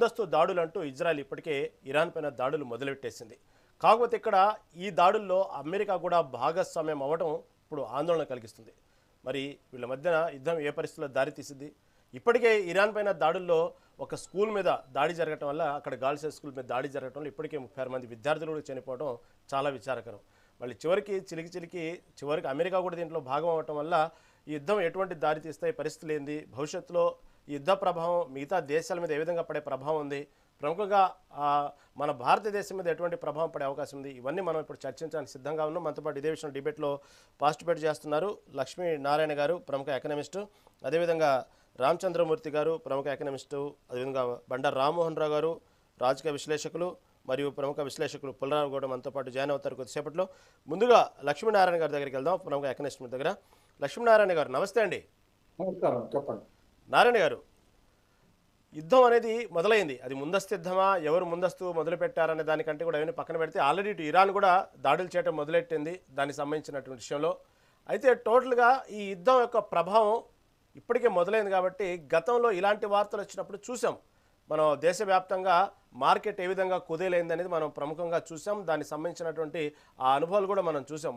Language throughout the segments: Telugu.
ముందస్తు దాడులంటూ ఇజ్రాయెల్ ఇప్పటికే ఇరాన్ పైన దాడులు మొదలుపెట్టేసింది. కాకపోతే ఇక్కడ ఈ దాడుల్లో అమెరికా కూడా భాగస్వామ్యం అవ్వడం ఇప్పుడు ఆందోళన కలిగిస్తుంది. మరి వీళ్ళ మధ్యన యుద్ధం ఏ పరిస్థితుల్లో దారితీసింది? ఇప్పటికే ఇరాన్ పైన దాడుల్లో ఒక స్కూల్ మీద దాడి జరగటం వల్ల, అక్కడ గర్ల్స్ స్కూల్ మీద దాడి జరగటం వల్ల ఇప్పటికే 36 మంది విద్యార్థులు కూడా చనిపోవడం చాలా విచారకరం. మళ్ళీ చివరికి అమెరికా కూడా దీంట్లో భాగం అవ్వటం వల్ల ఈ యుద్ధం ఎటువంటి దారి తీస్తాయి, పరిస్థితులు ఏంది, భవిష్యత్తులో ఈ యుద్ధ ప్రభావం మిగతా దేశాల మీద ఏ విధంగా పడే ప్రభావం ఉంది, ప్రముఖంగా మన భారతదేశం మీద ఎటువంటి ప్రభావం పడే అవకాశం ఉంది, ఇవన్నీ మనం ఇప్పుడు చర్చించడానికి సిద్ధంగా ఉన్నాం. మనతో పాటు ఇదే విషయం డిబేట్లో పార్టిసిపేట్ చేస్తున్నారు లక్ష్మీ నారాయణ గారు, ప్రముఖ ఎకనమిస్టు, అదేవిధంగా రామచంద్రమూర్తి గారు, ప్రముఖ ఎకనమిస్టు, అదేవిధంగా బండారు రామ్మోహన్ రావు గారు, రాజకీయ విశ్లేషకులు మరియు ప్రముఖ విశ్లేషకులు పుల్లరావు కూడా మనతో పాటు జాయిన్ అవుతారు కొద్దిసేపట్లో. ముందుగా లక్ష్మీనారాయణ గారి దగ్గరికి వెళ్దాం, ప్రముఖ ఎకనమిస్ట్ దగ్గర. లక్ష్మీనారాయణ గారు నమస్తే అండి. చెప్పండి. నారాయణ గారు, యుద్ధం అనేది మొదలైంది, అది ముందస్తు యుద్ధమా, ఎవరు ముందస్తు మొదలు పెట్టారనే దానికంటే కూడా అవన్నీ పక్కన పెడితే ఆల్రెడీ ఇటు ఇరాన్ కూడా దాడులు చేయడం మొదలెట్టింది దానికి సంబంధించినటువంటి విషయంలో. అయితే టోటల్గా ఈ యుద్ధం యొక్క ప్రభావం ఇప్పటికే మొదలైంది కాబట్టి గతంలో ఇలాంటి వార్తలు వచ్చినప్పుడు చూసాం. మనం దేశవ్యాప్తంగా మార్కెట్ ఏ విధంగా కుదేలైంది అనేది మనం ప్రముఖంగా చూసాం. దానికి సంబంధించినటువంటి ఆ అనుభవాలు కూడా మనం చూసాం.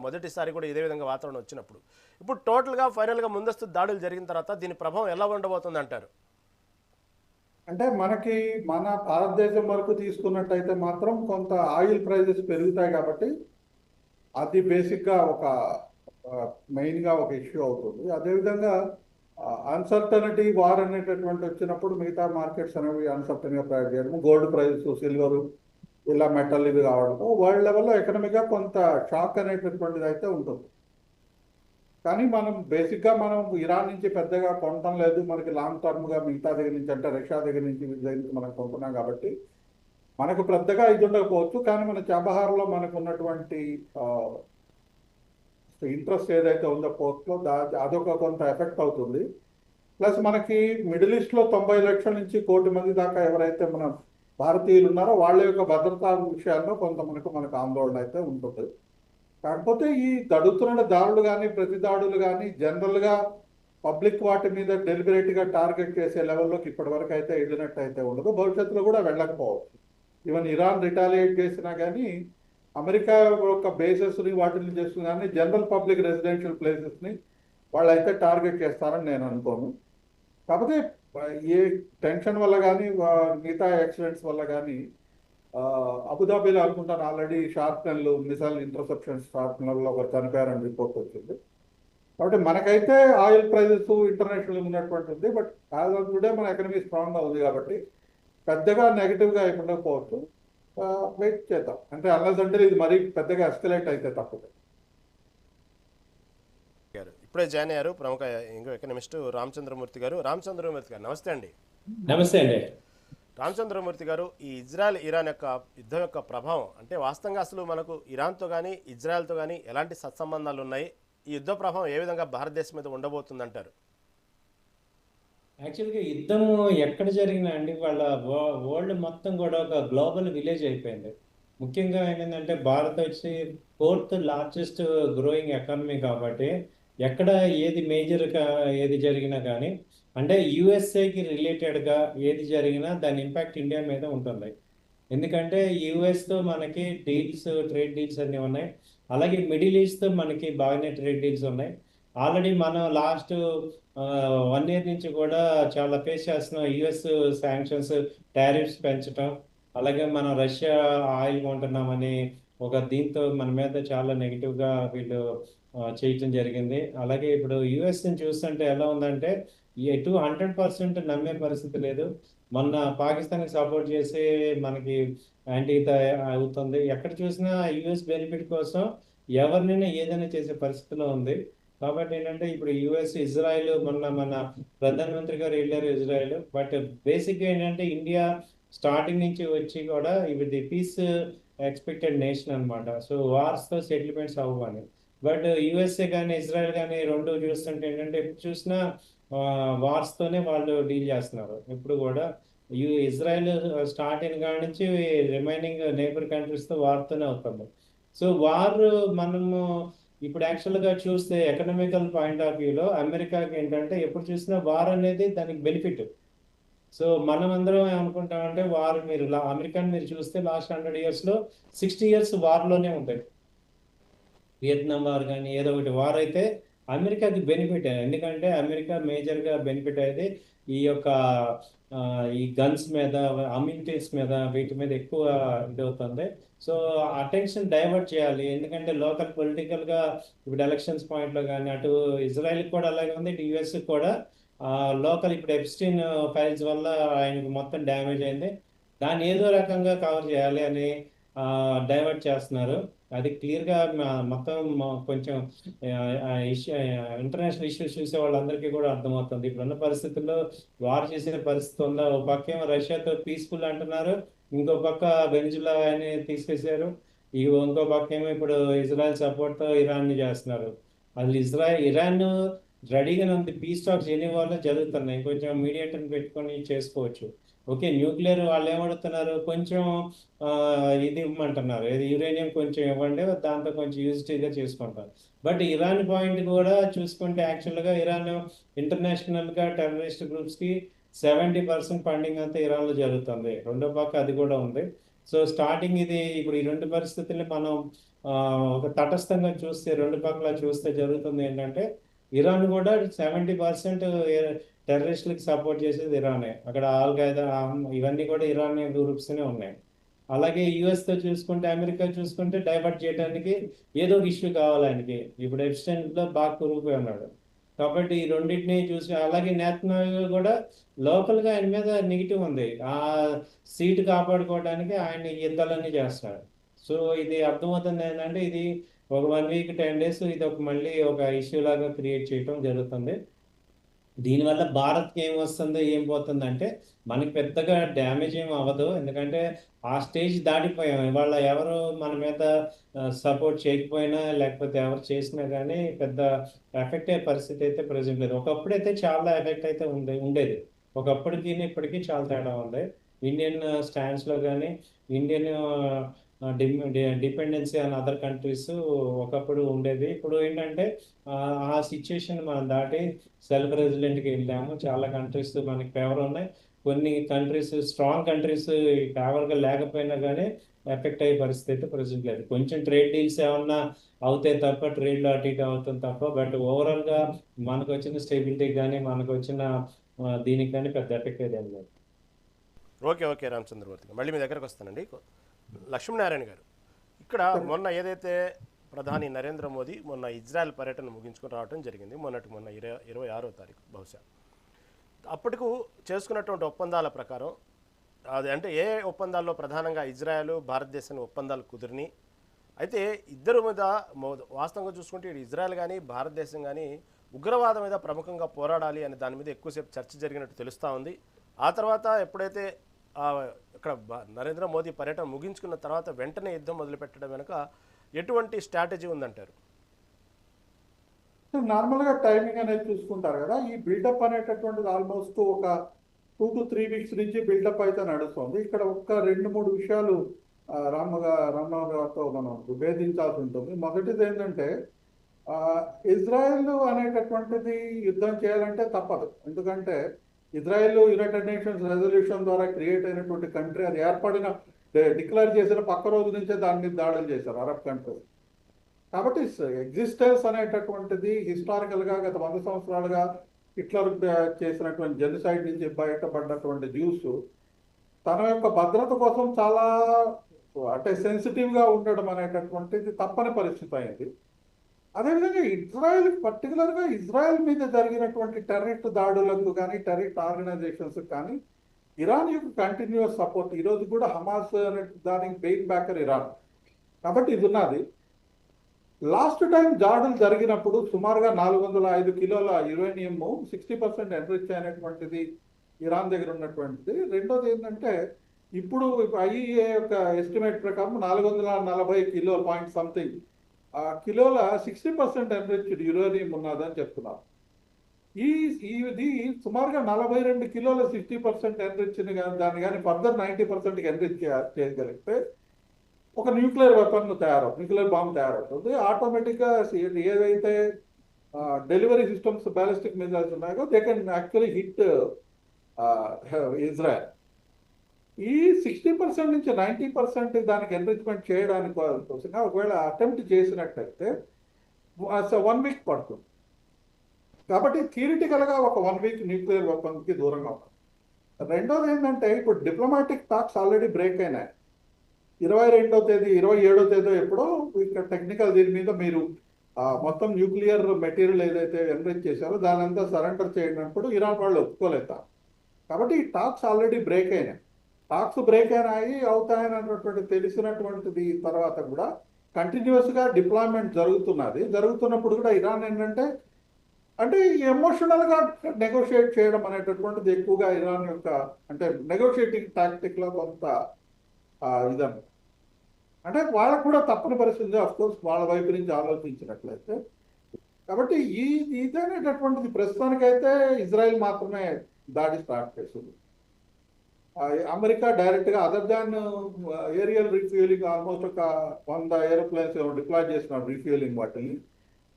మొదటిసారి కూడా ఇదే విధంగా వాతావరణం వచ్చినప్పుడు. ఇప్పుడు టోటల్గా ఫైనల్గా ముందస్తు దాడులు జరిగిన తర్వాత దీని ప్రభావం ఎలా ఉండబోతుంది అంటారు? అంటే మనకి మన భారతదేశం వరకు తీసుకున్నట్టయితే మాత్రం కొంత ఆయిల్ ప్రైజెస్ పెరుగుతాయి కాబట్టి అది బేసిక్గా ఒక మెయిన్గా ఒక ఇష్యూ అవుతుంది. అదేవిధంగా అన్సర్టనిటీ వార్ అనేటటువంటి వచ్చినప్పుడు మిగతా మార్కెట్స్ అనేవి అన్సర్టన్గా ప్రైజ్ చేయడం, గోల్డ్ ప్రైజెస్, సిల్వరు, ఇలా మెటల్ ఇవి కావడంతో వరల్డ్ లెవెల్లో ఎకనమిక్గా కొంత షాక్ అనేటటువంటిది అయితే ఉంటుంది. కానీ మనం బేసిక్గా మనం ఇరాన్ నుంచి పెద్దగా కొనటం లేదు, మనకి లాంగ్ టర్మ్గా మిగతా దగ్గర నుంచి అంటే రష్యా దగ్గర నుంచి వీళ్ళ దగ్గర నుంచి మనం కొంటున్నాం కాబట్టి మనకు పెద్దగా ఇది ఉండకపోవచ్చు. కానీ మన చాబహార్లో మనకు ఉన్నటువంటి ఇంట్రెస్ట్ ఏదైతే ఉందో పోర్ట్లో అదొక కొంత ఎఫెక్ట్ అవుతుంది. ప్లస్ మనకి మిడిల్ ఈస్ట్లో 90 లక్షల నుంచి 1 కోటి మంది దాకా ఎవరైతే మన భారతీయులు ఉన్నారో వాళ్ళ యొక్క భద్రతా విషయాల్లో కొంత మనకు ఆందోళన అయితే ఉంటుంది. కాకపోతే ఈ దడుతున్న దాడులు కానీ ప్రతి దాడులు కానీ జనరల్గా పబ్లిక్ వాటి మీద డెలిబరేట్గా టార్గెట్ చేసే లెవెల్లోకి ఇప్పటివరకు అయితే వెళ్ళినట్టయితే ఉండదు, భవిష్యత్తులో కూడా వెళ్ళకపోవచ్చు. ఈవెన్ ఇరాన్ రిటాలియేట్ చేసినా కానీ అమెరికా యొక్క బేసెస్ని వాటిని చేస్తున్నా కానీ జనరల్ పబ్లిక్ రెసిడెన్షియల్ ప్లేసెస్ని వాళ్ళైతే టార్గెట్ చేస్తారని నేను అనుకోను. కాకపోతే ఏ టెన్షన్ వల్ల కానీ మిగతా యాక్సిడెంట్స్ వల్ల కానీ అబుదాబీలో అనుకుంటాను ఆల్రెడీ షార్ప్నెల్ మిసైల్ ఇంటర్సెప్షన్ షార్ప్నెల్లో ఒక చనిపోయారని రిపోర్ట్ వచ్చింది. కాబట్టి మనకైతే ఆయిల్ ప్రైజెస్ ఇంటర్నేషనల్ ఉన్నటువంటిది, బట్ యాజ్ ఆఫ్ టుడే మన ఎకనమీ స్ట్రాంగ్గా ఉంది కాబట్టి పెద్దగా నెగిటివ్గా ఉండకపోవచ్చు. వెయిట్ చేద్దాం, అంటే అన్లెస్ అంటే ఇది మరీ పెద్దగా ఎస్కలేట్ అయితే తప్పదు. ఇప్పుడే జాయిన్ అయ్యారు ప్రముఖ ఎకనమిస్టు రామచంద్రమూర్తి గారు. రామచంద్రమూర్తి గారు నమస్తే అండి. నమస్తే అండి. రామచంద్రమూర్తి గారు, ఈ ఇజ్రాయెల్ ఇరాన్ యొక్క యుద్ధం యొక్క ప్రభావం అంటే వాస్తవంగా అసలు మనకు ఇరాన్తో కానీ ఇజ్రాయెల్తో కానీ ఎలాంటి సత్సంబంధాలు ఉన్నాయి, ఈ యుద్ధ ప్రభావం ఏ విధంగా భారతదేశం మీద ఉండబోతుంది అంటారు? యాక్చువల్గా యుద్ధం ఎక్కడ జరిగినా అండి వాళ్ళ వరల్డ్ మొత్తం కూడా ఒక గ్లోబల్ విలేజ్ అయిపోయింది. ముఖ్యంగా ఏంటంటే భారత్ వచ్చి 4th లార్జెస్ట్ గ్రోయింగ్ ఎకానమీ కాబట్టి ఎక్కడ ఏది మేజర్గా ఏది జరిగినా కానీ అంటే యుఎస్ఏకి రిలేటెడ్గా ఏది జరిగినా దాని ఇంపాక్ట్ ఇండియా మీద ఉంటుంది. ఎందుకంటే యుఎస్తో మనకి డీల్స్, ట్రేడ్ డీల్స్ అన్నీ ఉన్నాయి. అలాగే మిడిల్ ఈస్ట్తో మనకి బాగానే ట్రేడ్ డీల్స్ ఉన్నాయి. ఆల్రెడీ మనం లాస్ట్ 1 year నుంచి కూడా చాలా ఫేస్ చేస్తున్నాం. యుఎస్ శాంక్షన్స్, టారిఫ్స్ పెంచడం, అలాగే మనం రష్యా ఆయిల్ కొంటున్నామని ఒక దీంతో మన మీద చాలా నెగిటివ్గా వీళ్ళు చేయటం జరిగింది. అలాగే ఇప్పుడు యుఎస్ని చూస్తుంటే ఎలా ఉందంటే ఎటు 100% నమ్మే పరిస్థితి లేదు. మొన్న పాకిస్తాన్కి సపోర్ట్ చేసి మనకి యాంటీ అవుతుంది. ఎక్కడ చూసినా యుఎస్ బెనిఫిట్ కోసం ఎవరినైనా ఏదైనా చేసే పరిస్థితిలో ఉంది. కాబట్టి ఏంటంటే ఇప్పుడు యుఎస్, ఇజ్రాయెల్, మన ప్రధానమంత్రి గారు వెళ్ళారు ఇజ్రాయెల్. బట్ బేసిక్గా ఏంటంటే ఇండియా స్టార్టింగ్ నుంచి వచ్చి కూడా ఇది పీస్ ఎక్స్పెక్టెడ్ నేషన్ అనమాట. సో వార్స్తో సెటిల్మెంట్స్ అవ్వాలి. బట్ యుఎస్ఏ కానీ ఇజ్రాయెల్ కానీ రెండు చూస్తుంటే ఏంటంటే ఎప్పుడు చూసినా వార్స్తోనే వాళ్ళు డీల్ చేస్తున్నారు. ఇప్పుడు కూడా ఇజ్రాయెల్ స్టార్ట్ అయిన కాడి నుంచి రిమైనింగ్ నేబర్ కంట్రీస్తో వార్తోనే అవుతుంది. సో వార్ మనము ఇప్పుడు యాక్చువల్గా చూస్తే ఎకనామికల్ పాయింట్ ఆఫ్ వ్యూలో అమెరికాకి ఏంటంటే ఎప్పుడు చూసినా వార్ అనేది దానికి బెనిఫిట్. సో మనం అందరం ఏమనుకుంటామంటే వారు మీరు అమెరికాని మీరు చూస్తే లాస్ట్ 100 yearsలో 60 years వార్లోనే ఉంటాయి. వియత్నాం వార్ కానీ ఏదో ఒకటి వార్ అయితే అమెరికాకి బెనిఫిట్. ఎందుకంటే అమెరికా మేజర్గా బెనిఫిట్ అయితే ఈ యొక్క ఈ గన్స్ మీద, అమ్యూనిటీస్ మీద, వీటి మీద ఎక్కువ ఇదవుతుంది. సో అటెన్షన్ డైవర్ట్ చేయాలి. ఎందుకంటే లోకల్ పొలిటికల్గా ఇప్పుడు ఎలక్షన్స్ పాయింట్లో కానీ అటు ఇజ్రాయెల్కి కూడా అలాగే ఉంది, ఇటు యుఎస్కి కూడా లోకల్ ఇప్పుడు ఎప్స్టీన్ ఫైల్స్ వల్ల ఆయనకి మొత్తం డ్యామేజ్ అయింది. దాన్ని ఏదో రకంగా కవర్ చేయాలి అని డైవర్ట్ చేస్తున్నారు. అది క్లియర్గా మొత్తం కొంచెం ఇష్యూ ఇంటర్నేషనల్ ఇష్యూస్ చూసే వాళ్ళందరికీ కూడా అర్థమవుతుంది. ఇప్పుడున్న పరిస్థితుల్లో వార్ చేసే పరిస్థితి ఉందా? ఒక పక్క ఏమో రష్యాతో పీస్ఫుల్ అంటున్నారు, ఇంకో పక్క వెనిజులా అని తీసేశారు, ఇంకో పక్క ఏమో ఇప్పుడు ఇజ్రాయెల్ సపోర్ట్తో ఇరాన్ని చేస్తున్నారు. అది ఇరాన్ రెడీగానే ఉంది. పీస్ టాక్స్ జెనీవాలో జరుగుతున్నాయి, కొంచెం మీడియేటర్ని పెట్టుకొని చేసుకోవచ్చు. ఓకే, న్యూక్లియర్ వాళ్ళు ఏమడుతున్నారు, కొంచెం ఇది ఇవ్వమంటున్నారు, ఏది యురేనియం కొంచెం ఇవ్వండి, దాంతో కొంచెం యూజిటీగా చేసుకుంటారు. బట్ ఇరాన్ పాయింట్ కూడా చూసుకుంటే యాక్చువల్గా ఇరాన్ ఇంటర్నేషనల్గా టెర్రరిస్ట్ గ్రూప్స్కి 70% ఫండింగ్ అంతా ఇరాన్లో జరుగుతుంది. రెండో పక్క అది కూడా ఉంది. సో స్టార్టింగ్ ఇది ఇప్పుడు ఈ రెండు పరిస్థితుల్ని మనం ఒక తటస్థంగా చూస్తే, రెండు పక్కల చూస్తే జరుగుతుంది ఏంటంటే ఇరాన్ కూడా 70% టెర్రరిస్టులకు సపోర్ట్ చేసేది ఇరానే. అక్కడ ఆల్ ఖైదా ఇవన్నీ కూడా ఇరానియన్ గ్రూప్స్నే ఉన్నాయి. అలాగే యుఎస్తో చూసుకుంటే, అమెరికా చూసుకుంటే డైవర్ట్ చేయడానికి ఏదో ఒక ఇష్యూ కావాలి ఆయనకి. ఇప్పుడు ఎప్స్టైన్లో బాగా కురిగిపోయి ఉన్నాడు కాబట్టి ఈ రెండింటిని చూసి, అలాగే నేతన్యాహు కూడా లోకల్గా ఆయన మీద నెగిటివ్ ఉంది. ఆ సీటు కాపాడుకోవడానికి ఆయన యుద్ధాలన్నీ చేస్తున్నాడు. సో ఇది అర్థమవుతుంది ఏంటంటే ఇది ఒక 1 week 10 days ఇది ఒక మళ్ళీ ఒక ఇష్యూ లాగా క్రియేట్ చేయటం జరుగుతుంది. దీనివల్ల భారత్కి ఏం వస్తుందో ఏం పోతుంది అంటే మనకి పెద్దగా డ్యామేజ్ ఏం అవ్వదు. ఎందుకంటే ఆ స్టేజ్ దాటిపోయాం. ఇవాళ ఎవరు మన మీద సపోర్ట్ చేయకపోయినా, లేకపోతే ఎవరు చేసినా కానీ పెద్ద ఎఫెక్ట్ అయ్యే పరిస్థితి అయితే ప్రజెంట్ లేదు. ఒకప్పుడైతే చాలా ఎఫెక్ట్ అయితే ఉండేది. ఒకప్పటికి ఇప్పటికీ చాలా తేడా ఉంది. ఇండియన్ స్టాండ్స్లో కానీ, Indian dependency on other countries ఒకప్పుడు ఉండేది. ఇప్పుడు ఏంటంటే ఆ సిచ్యుయేషన్ మనం దాటి సెల్ఫ్ రెసిడెంట్కి వెళ్ళాము. చాలా కంట్రీస్ మనకి ఫేవర్ ఉన్నాయి, కొన్ని కంట్రీస్ స్ట్రాంగ్ కంట్రీస్ ఫేవర్గా లేకపోయినా కానీ ఎఫెక్ట్ అయ్యే పరిస్థితి అయితే ప్రజెంట్ లేదు. కొంచెం ట్రేడ్ డీల్స్ ఏమన్నా అవుతాయి తప్ప, ట్రేడ్లో అటు ఇటు అవుతుంది తప్ప, బట్ ఓవరాల్గా మనకు వచ్చిన స్టెబిలిటీకి కానీ మనకు వచ్చిన దీనికి కానీ పెద్ద ఎఫెక్ట్ అయితే లేదు. ఓకే ఓకే రామచంద్రమూర్తి, మళ్ళీ మీ దగ్గరకు వస్తానండి. లక్ష్మీనారాయణ గారు, ఇక్కడ మొన్న ఏదైతే ప్రధాని నరేంద్ర మోదీ మొన్న ఇజ్రాయెల్ పర్యటన ముగించుకొని రావడం జరిగింది, మొన్న 26వ తారీఖు బహుశా. అప్పటికు చేసుకున్నటువంటి ఒప్పందాల ప్రకారం, అది అంటే ఏ ఒప్పందాల్లో ప్రధానంగా ఇజ్రాయెల్ భారతదేశానికి ఒప్పందాలు కుదిరిని, అయితే ఇద్దరు మీద వాస్తవంగా చూసుకుంటే ఇజ్రాయెల్ కానీ భారతదేశం కానీ ఉగ్రవాదం మీద ప్రముఖంగా పోరాడాలి అనే దాని మీద ఎక్కువసేపు చర్చ జరిగినట్టు తెలుస్తూ ఉంది. ఆ తర్వాత ఎప్పుడైతే ఇక్కడ నరేంద్ర మోదీ పర్యటన ముగించుకున్న తర్వాత వెంటనే యుద్ధం మొదలుపెట్టడం వెనుక ఎటువంటి స్ట్రాటజీ ఉందంటారు? నార్మల్గా టైమింగ్ అనేది చూసుకుంటారు కదా, ఈ బిల్డప్ అనేటటువంటిది ఆల్మోస్ట్ ఒక 2 to 3 weeks నుంచి బిల్డప్ అయితే నడుస్తుంది. ఇక్కడ ఒక 2-3 విషయాలు రామ్నాథ్ గారితో మనం విభేదించాల్సి ఉంటుంది. మొదటిది ఏంటంటే ఇజ్రాయెల్ అనేటటువంటిది యుద్ధం చేయాలంటే తప్పదు. ఎందుకంటే ఇజ్రాయెల్ యునైటెడ్ నేషన్స్ రెజల్యూషన్ ద్వారా క్రియేట్ అయినటువంటి కంట్రీ. అది ఏర్పడిన డిక్లేర్ చేసిన పక్క రోజు నుంచే దాని మీద దాడులు చేశారు అరబ్ కంట్రీస్. కాబట్టి ఎగ్జిస్టెన్స్ అనేటటువంటిది హిస్టారికల్గా గత 100 సంవత్సరాలుగా హిట్లర్ చేసినటువంటి జెనోసైడ్ నుంచి బయటపడినటువంటి జ్యూస్ తన యొక్క భద్రత కోసం చాలా అంటే సెన్సిటివ్గా ఉండడం అనేటటువంటిది తప్పని పరిస్థితి అయింది. అదేవిధంగా ఇజ్రాయెల్ పర్టికులర్గా ఇజ్రాయెల్ మీద జరిగినటువంటి టెర్రరిస్ట్ దాడులకు కానీ, టెర్రరిస్ట్ ఆర్గనైజేషన్స్ కానీ ఇరాన్ యొక్క కంటిన్యూస్ సపోర్ట్. ఈరోజు కూడా హమాస్ దానికి పెయిన్ బ్యాకర్ ఇరాన్. కాబట్టి ఇది ఉన్నది. లాస్ట్ టైం దాడులు జరిగినప్పుడు సుమారుగా 405 కిలోల యురేనియం 60% ఎన్రిచ్ అయినటువంటిది ఇరాన్ దగ్గర ఉన్నటువంటిది. రెండోది ఏంటంటే ఇప్పుడు ఐఈఏ యొక్క ఎస్టిమేట్ ప్రకారం 440 కిలో పాయింట్ సంథింగ్ కిలోల 60% ఎన్రిచ్డ్ యురేనియం ఉన్నదని చెప్తున్నారు. ఇది సుమారుగా 42 కిలోల 60% ఎన్రిచ్డ్ దాన్ని కానీ ఫర్దర్ 90% ఎన్రిచ్ చేయగలిగితే ఒక న్యూక్లియర్ వెపన్ న్యూక్లియర్ బాంబ్ తయారవుతుంది. ఆటోమేటిక్గా ఏదైతే డెలివరీ సిస్టమ్స్ బ్యాలిస్టిక్ మిజైల్స్ ఉన్నాయో దే కెన్ యాక్చువల్లీ హిట్ ఆ, ఇజ్రాయెల్. ఈ 60% నుంచి 90% దానికి ఎన్రిచ్మెంట్ చేయడానికి కోసంగా ఒకవేళ అటెంప్ట్ చేసినట్లయితే 1 వీక్ పడుతుంది. కాబట్టి థియరిటికల్గా ఒక 1 వీక్ న్యూక్లియర్ వెపన్కి దూరంగా ఉంటుంది. రెండోది ఏంటంటే ఇప్పుడు డిప్లొమాటిక్ టాక్స్ ఆల్రెడీ బ్రేక్ అయినాయి. 22వ తేదీ 27వ తేదీ ఎప్పుడో ఇక్కడ టెక్నికల్ దీని మీద మీరు మొత్తం న్యూక్లియర్ మెటీరియల్ ఏదైతే ఎన్రిచ్ చేశారో దాని అంతా సరెండర్ చేయనప్పుడు ఇరాన్ వాళ్ళు ఒప్పుకోలేతారు. కాబట్టి ఈ టాక్స్ ఆల్రెడీ బ్రేక్ అయినాయి. టాక్స్ బ్రేక్ అయినాయి అవుతాయన్నటువంటి తెలిసినటువంటిది తర్వాత కూడా కంటిన్యూస్గా డిప్లాయ్మెంట్ జరుగుతున్నప్పుడు కూడా ఇరాన్ ఏంటంటే అంటే ఎమోషనల్గా నెగోషియేట్ చేయడం అనేటటువంటిది ఎక్కువగా ఇరాన్ యొక్క అంటే నెగోషియేటింగ్ టాక్టిక్లో కొంత ఇదన్న అంటే వాళ్ళకు కూడా తప్పని పరిస్థితి కోర్స్ వాళ్ళ వైపు నుంచి ఆలోచించినట్లయితే. కాబట్టి ఇదనేటటువంటిది ప్రస్తుతానికైతే ఇజ్రాయెల్ మాత్రమే దాడి స్టార్ట్ చేస్తుంది. అమెరికా డైరెక్ట్గా other than aerial refuelling almost ఒక 100 ఏరోప్లేన్స్ డిప్లాయ్ చేస్తున్నారు రీఫ్యూలింగ్ వాటిని.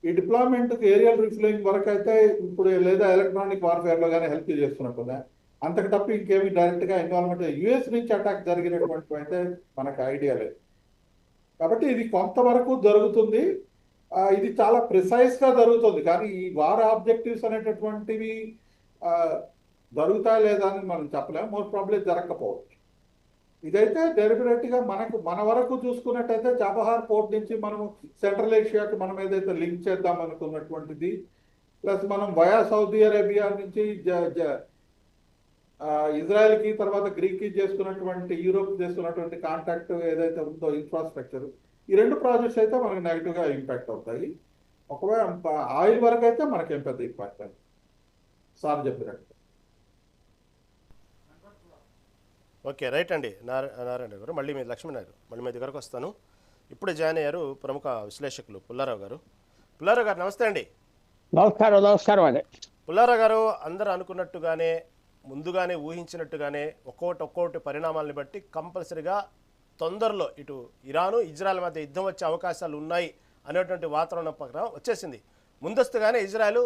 ఈ డిప్లాయ్మెంట్కి ఏరియల్ రీఫ్యూలింగ్ వరకు అయితే ఇప్పుడు లేదా ఎలక్ట్రానిక్ వార్ఫేర్లో కానీ హెల్ప్ చేస్తున్నట్టుగా అంతకు తప్ప ఇంకేమి డైరెక్ట్గా ఇన్వాల్వ్మెంట్ యుఎస్ నుంచి అటాక్ జరిగినటువంటి అయితే మనకు ఐడియా లేదు. కాబట్టి ఇది కొంతవరకు జరుగుతుంది. ఇది చాలా ప్రిసైజ్గా జరుగుతుంది. కానీ ఈ వార్ ఆబ్జెక్టివ్స్ అనేటటువంటివి జరుగుతాయా లేదా అని మనం చెప్పలేము. మోస్ట్ ప్రాబ్లీ జరగకపోవచ్చు. ఇదైతే డెలిబరేట్గా మన వరకు చూసుకున్నట్టయితే చాబహార్ పోర్ట్ నుంచి మనము సెంట్రల్ ఏషియాకి మనం ఏదైతే లింక్ చేద్దాం అనుకున్నటువంటిది ప్లస్ మనం వయా సౌదీ అరేబియా నుంచి ఇజ్రాయెల్కి తర్వాత గ్రీక్కి చేసుకున్నటువంటి యూరోప్ చేసుకున్నటువంటి కాంటాక్ట్ ఏదైతే ఉందో ఇన్ఫ్రాస్ట్రక్చర్ ఈ 2 ప్రాజెక్ట్స్ అయితే మనకు నెగిటివ్గా ఇంపాక్ట్ అవుతాయి. ఒకవేళ ఆయిల్ వరకు అయితే మనకేం పెద్ద ఇంపాక్ట్ అది సార్ చెప్పినట్టు. ఓకే, రైట్ అండి నారాయణ గారు. మళ్ళీ మీ లక్ష్మణ్ గారు మళ్ళీ మీ దగ్గరకు వస్తాను. ఇప్పుడే జాయిన్ అయ్యారు ప్రముఖ విశ్లేషకులు పుల్లారావు గారు. పుల్లారావు గారు నమస్తే అండి. నమస్కారం అండి. పుల్లారావు గారు, అందరూ అనుకున్నట్టుగానే ముందుగానే ఊహించినట్టుగానే ఒక్కొక్కటి పరిణామాలను బట్టి కంపల్సరిగా తొందరలో ఇటు ఇరాను ఇజ్రాయెల్ మధ్య యుద్ధం వచ్చే అవకాశాలు ఉన్నాయి అనేటువంటి వాతావరణం పక్కన వచ్చేసింది. ముందస్తుగానే ఇజ్రాయెల్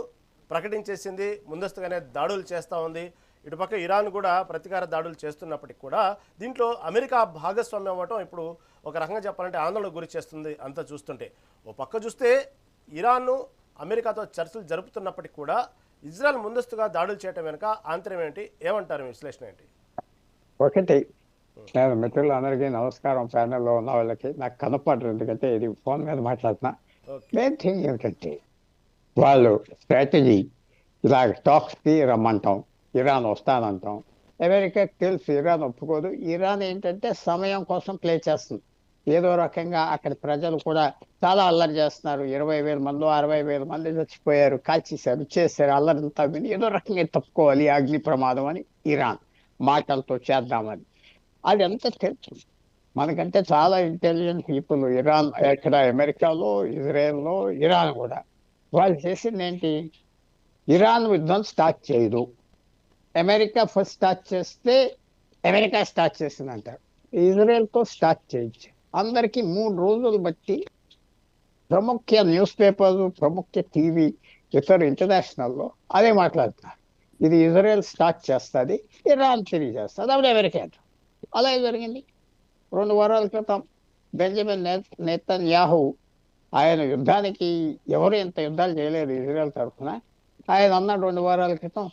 ప్రకటించేసింది, ముందస్తుగానే దాడులు చేస్తూ ఉంది. ఇటుపక్క ఇరాన్ కూడా ప్రతీకార దాడులు చేస్తున్నప్పటికీ కూడా దీంట్లో అమెరికా భాగస్వామ్యం అవ్వటం ఇప్పుడు ఒక రకంగా చెప్పాలంటే ఆందోళనకు గురి చేస్తుంది అంతా చూస్తుంటే. ఓ పక్క చూస్తే ఇరాన్ను అమెరికాతో చర్చలు జరుపుతున్నప్పటికీ కూడా ఇజ్రాయెల్ ముందస్తుగా దాడులు చేయటం వెనుక ఆంతర్యం ఏంటి, ఏమంటారు, విశ్లేషణ ఏంటి? ఒకటి, నేను మిత్రులందరికీ నమస్కారం. ప్యానెల్లో ఉన్న వాళ్ళకి నాకు కనపడరు, ఎందుకంటే ఇది ఫోన్ మీద మాట్లాడుతున్నా. మెయిన్ థింగ్ ఏమిటంటే వాళ్ళు స్ట్రాటజీ ఇలా టాక్స్కి రమ్మంటాం, ఇరాన్ వస్తానంటాం. అమెరికాకి తెలుసు ఇరాన్ ఒప్పుకోదు. ఇరాన్ ఏంటంటే సమయం కోసం ప్లే చేస్తుంది. ఏదో రకంగా అక్కడ ప్రజలు కూడా చాలా అల్లరి చేస్తున్నారు. 20,000 మంది 60,000 మంది చచ్చిపోయారు, కాల్చేశారు, చేశారు. అల్లరంతా విని ఏదో రకంగా తప్పుకోవాలి అగ్ని ప్రమాదం అని ఇరాన్ మాటలతో చేద్దామని. అది ఎంత తెలుసు మనకంటే చాలా ఇంటెలిజెంట్ పీపుల్ ఇరాన్, ఇక్కడ అమెరికాలో, ఇజ్రాయెల్లో, ఇరాన్ కూడా. వాళ్ళు చేసింది ఏంటి, ఇరాన్ యుద్ధం స్టార్ట్ చేయదు, అమెరికా ఫస్ట్ స్టార్ట్ చేస్తే అమెరికా స్టార్ట్ చేసిందంటారు. ఇజ్రాయెల్తో స్టార్ట్ చేయొచ్చు. అందరికీ 3 రోజులు బట్టి ప్రముఖ న్యూస్ పేపర్లు, ప్రముఖ టీవీ, ఇతర ఇంటర్నేషనల్లో అదే మాట్లాడుతున్నారు. ఇది ఇజ్రాయెల్ స్టార్ట్ చేస్తుంది, ఇరాన్ తిరిగి చేస్తుంది, అప్పుడు అమెరికా. అలాగే జరిగింది. 2 వారాల క్రితం బెంజమిన్ నెతన్యాహు, ఆయన యుద్ధానికి ఎవరు ఇంత యుద్ధాలు చేయలేదు ఇజ్రాయెల్ తరఫున. ఆయన అన్నాడు 2 వారాల క్రితం,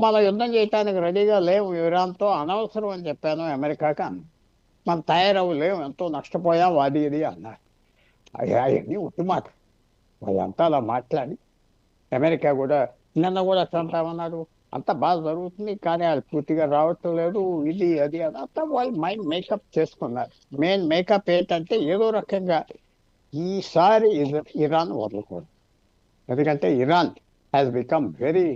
మనం యుద్ధం చేయడానికి రెడీగా లేవు ఇరాన్తో, అనవసరం అని చెప్పాను అమెరికాకి అన్న. మనం తయారవ్వలేము, ఎంతో నష్టపోయాం, అది ఇది అన్నారు. అవన్నీ ఉట్టి మాట. వాళ్ళంతా అలా మాట్లాడి అమెరికా కూడా నిన్న కూడా ట్రంప్ ఏమన్నాడు, అంత బాగా జరుగుతుంది కానీ అది పూర్తిగా రావటం లేదు, ఇది అది అదంతా వాళ్ళు మైండ్ మేకప్ చేసుకున్నారు. మెయిన్ మేకప్ ఏంటంటే ఏదో రకంగా ఈసారి ఇరాన్ వదలకూడదు. ఎందుకంటే Iran has become very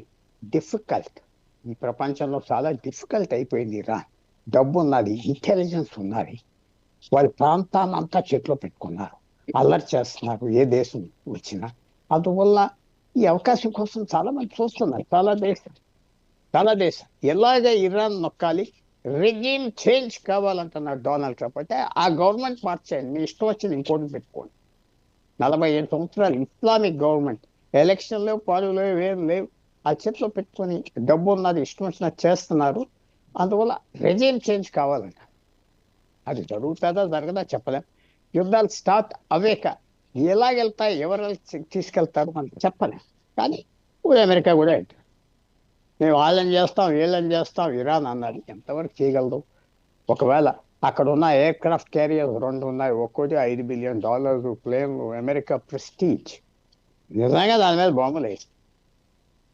difficult. ఈ ప్రపంచంలో చాలా డిఫికల్ట్ అయిపోయింది ఇరాన్. డబ్బు ఉన్నది, ఇంటెలిజెన్స్ ఉన్నది, వాళ్ళ ప్రాంతాన్ని అంతా చేతిలో పెట్టుకున్నారు, అల్లరి చేస్తున్నారు ఏ దేశం వచ్చినా. అందువల్ల ఈ అవకాశం కోసం చాలా మంది చూస్తున్నారు. చాలా దేశం ఎలాగ ఇరాన్ నొక్కాలి, రెగ్యూమ్ చేంజ్ కావాలంటున్నారు డొనాల్డ్ ట్రంప్. అంటే ఆ గవర్నమెంట్ మార్చేయండి, మీ ఇష్టం వచ్చింది ఇంకోటి పెట్టుకోండి. 45 సంవత్సరాలు ఇస్లామిక్ గవర్నమెంట్, ఎలక్షన్ లేవు, పాలు లేవు, ఏం లేవు, ఆ చేతిలో పెట్టుకొని డబ్బు ఉన్నది ఇష్టం వచ్చినట్టు చేస్తున్నారు. అందువల్ల రెజీమ్ చేంజ్ కావాలంట. అది జరుగుతుందా జరగదా చెప్పలేం. యుద్ధాలు స్టార్ట్ అవేక ఎలాగెళ్తాయి, ఎవరు తీసుకెళ్తారు మనం చెప్పలేం. కానీ ఇప్పుడు అమెరికా కూడా అంటారు, మేము వాళ్ళని చేస్తాం వీళ్ళని చేస్తాం. ఇరాన్ అన్నది ఎంతవరకు చేయగలదు? ఒకవేళ అక్కడ ఉన్న ఎయిర్ క్రాఫ్ట్ క్యారియర్స్ 2 ఉన్నాయి, ఒక్కోటి $5 బిలియన్ ప్లేన్లు, అమెరికా ప్రెస్టీజ్. నిజంగా దాని మీద బాంబులు వేసి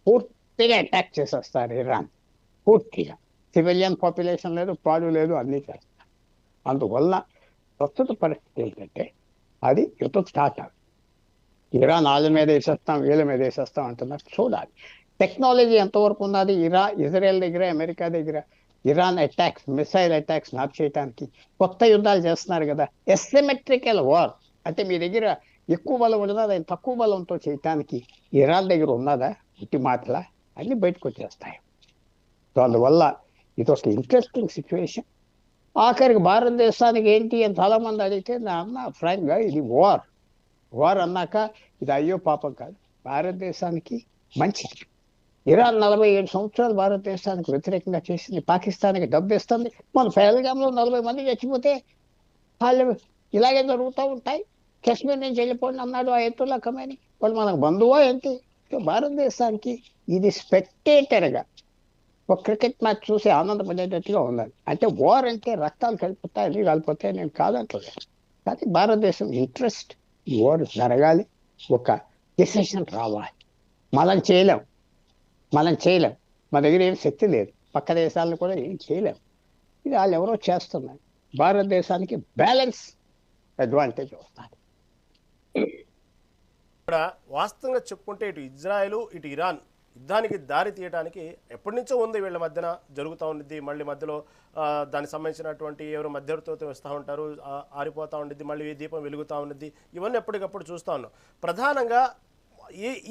పూర్తిగా అటాక్ చేసేస్తారు ఇరాన్. పూర్తిగా సివిలియన్ పాపులేషన్ లేదు, పాడు లేదు, అన్నీ చేస్తారు. అందువల్ల ప్రస్తుత పరిస్థితి ఏంటంటే అది యుద్ధం స్టార్ట్ అవ్వాలి. ఇరాన్ వాళ్ళ మీద వేసేస్తాం వీళ్ళ మీద వేసేస్తాం అంటున్నారు. చూడాలి టెక్నాలజీ ఎంతవరకు ఉన్నది ఇజ్రాయెల్ దగ్గర, అమెరికా దగ్గర. Iran attacks, missile attacks nap చేయడానికి కొత్త యుద్ధాలు చేస్తున్నారు కదా. ఎసిమెట్రికల్ వార్ అంటే మీ దగ్గర ఎక్కువ బలం ఉన్నదా తక్కువ బలంతో చేయటానికి ఇరాన్ దగ్గర ఉన్నదా? ఇటు మాటల అన్ని బయటకు వచ్చేస్తాయి. సో అందువల్ల ఇది ఒక ఇంట్రెస్టింగ్ సిచ్యువేషన్. ఆఖరికి భారతదేశానికి ఏంటి అని చాలామంది అడిగితే నా అన్న ఫ్రాంక్గా ఇది వార్ అన్నాక ఇది అయ్యో పాపం కాదు, భారతదేశానికి మంచిది. ఇరాన్ 47 సంవత్సరాలు భారతదేశానికి వ్యతిరేకంగా చేసింది, పాకిస్తాన్కి డబ్బు ఇస్తుంది. మన పహల్గామ్లో 40 మంది చచ్చిపోతే వాళ్ళు ఇలాగే జరుగుతూ ఉంటాయి. కాశ్మీర్ నుంచి వెళ్ళిపోండి అన్నాడు అయతుల్లా ఖమేని. వాళ్ళు మనకు బంధువా ఏంటి? భారతదేశానికి ఇది స్పెక్టేటర్గా ఒక క్రికెట్ మ్యాచ్ చూసి ఆనందపడేటట్టుగా ఉన్నది. అంటే వార్ అంటే రక్తాలు కలిపిపోతాయి, అన్నీ కలిపిపోతాయి, నేను కాదంటలేదు. కానీ భారతదేశం ఇంట్రెస్ట్ ఈ వార్ జరగాలి, ఒక డిసిషన్ రావాలి. మనం చేయలేం, మా దగ్గర ఏం శక్తి లేదు, పక్క దేశాలను కూడా ఏం చేయలేం. ఇది వాళ్ళు ఎవరో చేస్తున్నారు. భారతదేశానికి బ్యాలెన్స్ అడ్వాంటేజ్ వస్తుంది. ఇక్కడ వాస్తవంగా చెప్పుకుంటే ఇటు ఇజ్రాయెల్ ఇటు ఇరాన్ యుద్ధానికి దారి తీయడానికి ఎప్పటి నుంచో ఉంది, వీళ్ళ మధ్యన జరుగుతూ ఉండిద్ది. మళ్ళీ మధ్యలో దానికి సంబంధించినటువంటి ఎవరు మధ్యవర్తితో వస్తూ ఉంటారు, ఆరిపోతూ ఉండిద్ది, మళ్ళీ ఈ దీపం వెలుగుతూ ఉండిద్ది. ఇవన్నీ ఎప్పటికప్పుడు చూస్తూ ఉన్నాం. ప్రధానంగా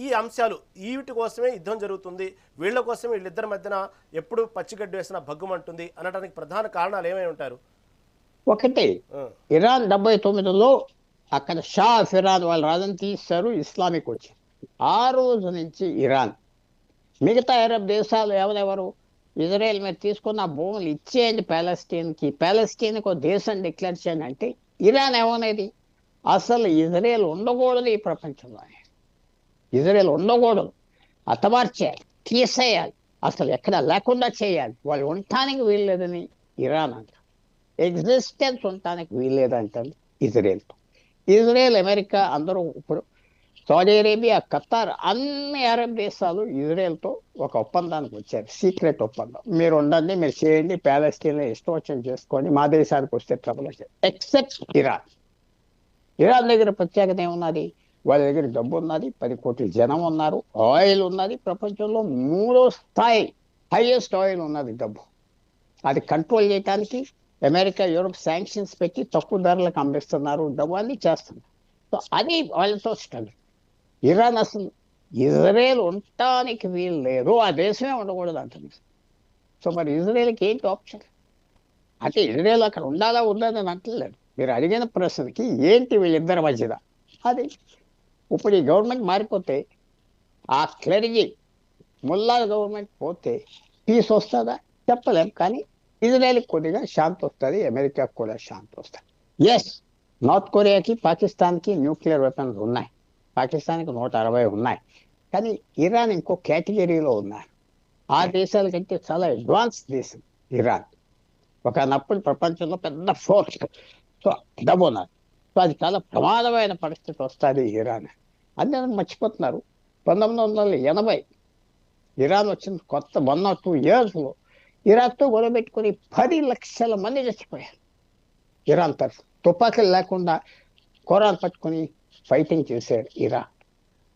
ఈ అంశాలు వీటి కోసమే యుద్ధం జరుగుతుంది, వీళ్ళ కోసమే వీళ్ళిద్దరి మధ్యన ఎప్పుడు పచ్చిగడ్డి వేసిన భగ్గుమంటుంది అనడానికి ప్రధాన కారణాలు ఏమై ఉంటారు? ఒకటి, ఇరాన్ 79లో అక్కడ షా ఆఫ్ ఇరాన్ వాళ్ళు రాజని తీశారు, ఇస్లామిక్ వచ్చి ఆ రోజు నుంచి ఇరాన్ మిగతా అరబ్ దేశాలు ఎవరెవరు ఇజ్రాయెల్ మీద తీసుకున్న భూములు ఇచ్చేయండి ప్యాలెస్టీన్కి ఒక దేశం డిక్లేర్ చేయండి అంటే ఇరాన్ ఏమనేది? అసలు ఇజ్రాయెల్ ఉండకూడదు ఈ ప్రపంచంలో, ఇజ్రాయెల్ ఉండకూడదు, హతమార్చేయాలి, తీసేయాలి, అసలు ఎక్కడ లేకుండా చేయాలి, వాళ్ళు ఉండటానికి వీల్లేదని ఇరాన్ అంట. ఎగ్జిస్టెన్స్ ఉండటానికి వీల్లేదంటుంది ఇజ్రాయెల్తో. ఇజ్రాయెల్, అమెరికా అందరూ ఇప్పుడు సౌదీ అరేబియా, ఖతార్ అన్ని అరబ్ దేశాలు ఇజ్రాయెల్తో ఒక ఒప్పందానికి వచ్చారు, సీక్రెట్ ఒప్పందం. మీరు ఉండండి, మీరు చేయండి, ప్యాలెస్టీన్లో ఇష్టం వచ్చింది చేసుకోండి, మా దేశానికి వస్తే ట్రబుల్ వచ్చారు. ఎక్సెప్ట్ ఇరాన్ దగ్గర ప్రత్యేకత ఏమున్నది? వాళ్ళ దగ్గర డబ్బు ఉన్నది, 10 కోట్ల జనం ఉన్నారు, ఆయిల్ ఉన్నది, ప్రపంచంలో 3వ స్థాయి హైయెస్ట్ ఆయిల్ ఉన్నది, డబ్బు. అది కంట్రోల్ చేయడానికి అమెరికా, యూరోప్ శాంక్షన్స్ పెట్టి తక్కువ ధరలకు అమ్మిస్తున్నారు, డబ్బు అన్ని చేస్తున్నారు. సో అది వాళ్ళతో స్ట్రగుల్. ఇరాన్ అసలు ఇజ్రాయెల్ ఉండటానికి వీలు లేదు, ఆ దేశమే ఉండకూడదు అంటుంది. సో మరి ఇజ్రాయెల్కి ఏంటి ఆప్షన్? అంటే ఇజ్రాయెల్ అక్కడ ఉండాలా ఉండదని అంటలేదు. మీరు అడిగిన ప్రశ్నకి ఏంటి వీళ్ళిద్దరి మధ్యద అది. ఇప్పుడు ఈ గవర్నమెంట్ మారిపోతే, ఆ క్లెరిజీ ముల్లా గవర్నమెంట్ పోతే పీస్ వస్తుందా చెప్పలేం. కానీ ఇజ్రాయెల్కి కొద్దిగా శాంతి వస్తుంది, అమెరికాకు కూడా శాంతి వస్తుంది. ఎస్, నార్త్ కొరియాకి, పాకిస్తాన్కి న్యూక్లియర్ వెపన్స్ ఉన్నాయి, పాకిస్తాన్కి 160 ఉన్నాయి. కానీ ఇరాన్ ఇంకో కేటగిరీలో ఉన్నారు. ఆ దేశాల కంటే చాలా అడ్వాన్స్ దేశం ఇరాన్. ఒకనప్పుడు ప్రపంచంలో పెద్ద ఫోర్స్, సో డబ్బు ఉన్నారు. సో అది చాలా ప్రమాదమైన పరిస్థితి వస్తుంది ఇరాన్. అందరూ మర్చిపోతున్నారు. 1980 ఇరాన్ వచ్చిన కొత్త 1 or 2 yearsలో ఇరాక్తో గొడవ పెట్టుకుని 10 లక్షల మంది చచ్చిపోయారు. ఇరాన్ తరఫు తుపాకీలు లేకుండా ఖురాన్ పట్టుకుని ఫైటింగ్ చేశారు ఇరాన్.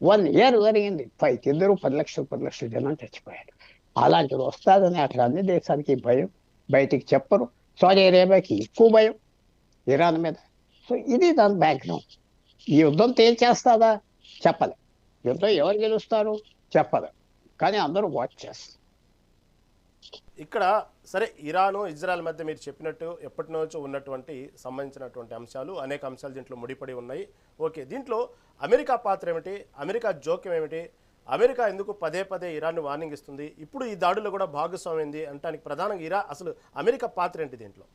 1 year జరిగింది ఫైట్, ఇద్దరు 10 లక్షల జనం చచ్చిపోయారు. అలాంటిది వస్తుందని అక్కడ అన్ని దేశాలకి భయం, బయటికి చెప్పరు. సౌదీ అరేబియాకి ఎక్కువ భయం ఇరాన్ మీద. సో ఇది దాని బ్యాక్గ్రౌండ్. ఈ యుద్ధం తేల్చేస్తుందా చెప్పలే, యుద్ధం ఎవరు గెలుస్తారు చెప్పలే, కానీ అందరూ వాచ్ చేస్తారు. ఇక్కడ సరే, ఇరాను ఇజ్రాయెల్ మధ్య మీరు చెప్పినట్టు ఎప్పటి నుంచో ఉన్నటువంటి సంబంధించినటువంటి అంశాలు, అనేక అంశాలు దీంట్లో ముడిపడి ఉన్నాయి. ఓకే, దీంట్లో అమెరికా పాత్ర ఏమిటి, అమెరికా జోక్యం ఏమిటి? అమెరికా ఎందుకు పదే పదే ఇరాన్ని వార్నింగ్ ఇస్తుంది? ఇప్పుడు ఈ దాడుల్లో కూడా భాగస్వామైంది అంటానికి ప్రధానంగా అసలు అమెరికా పాత్ర ఏంటి దీంట్లో?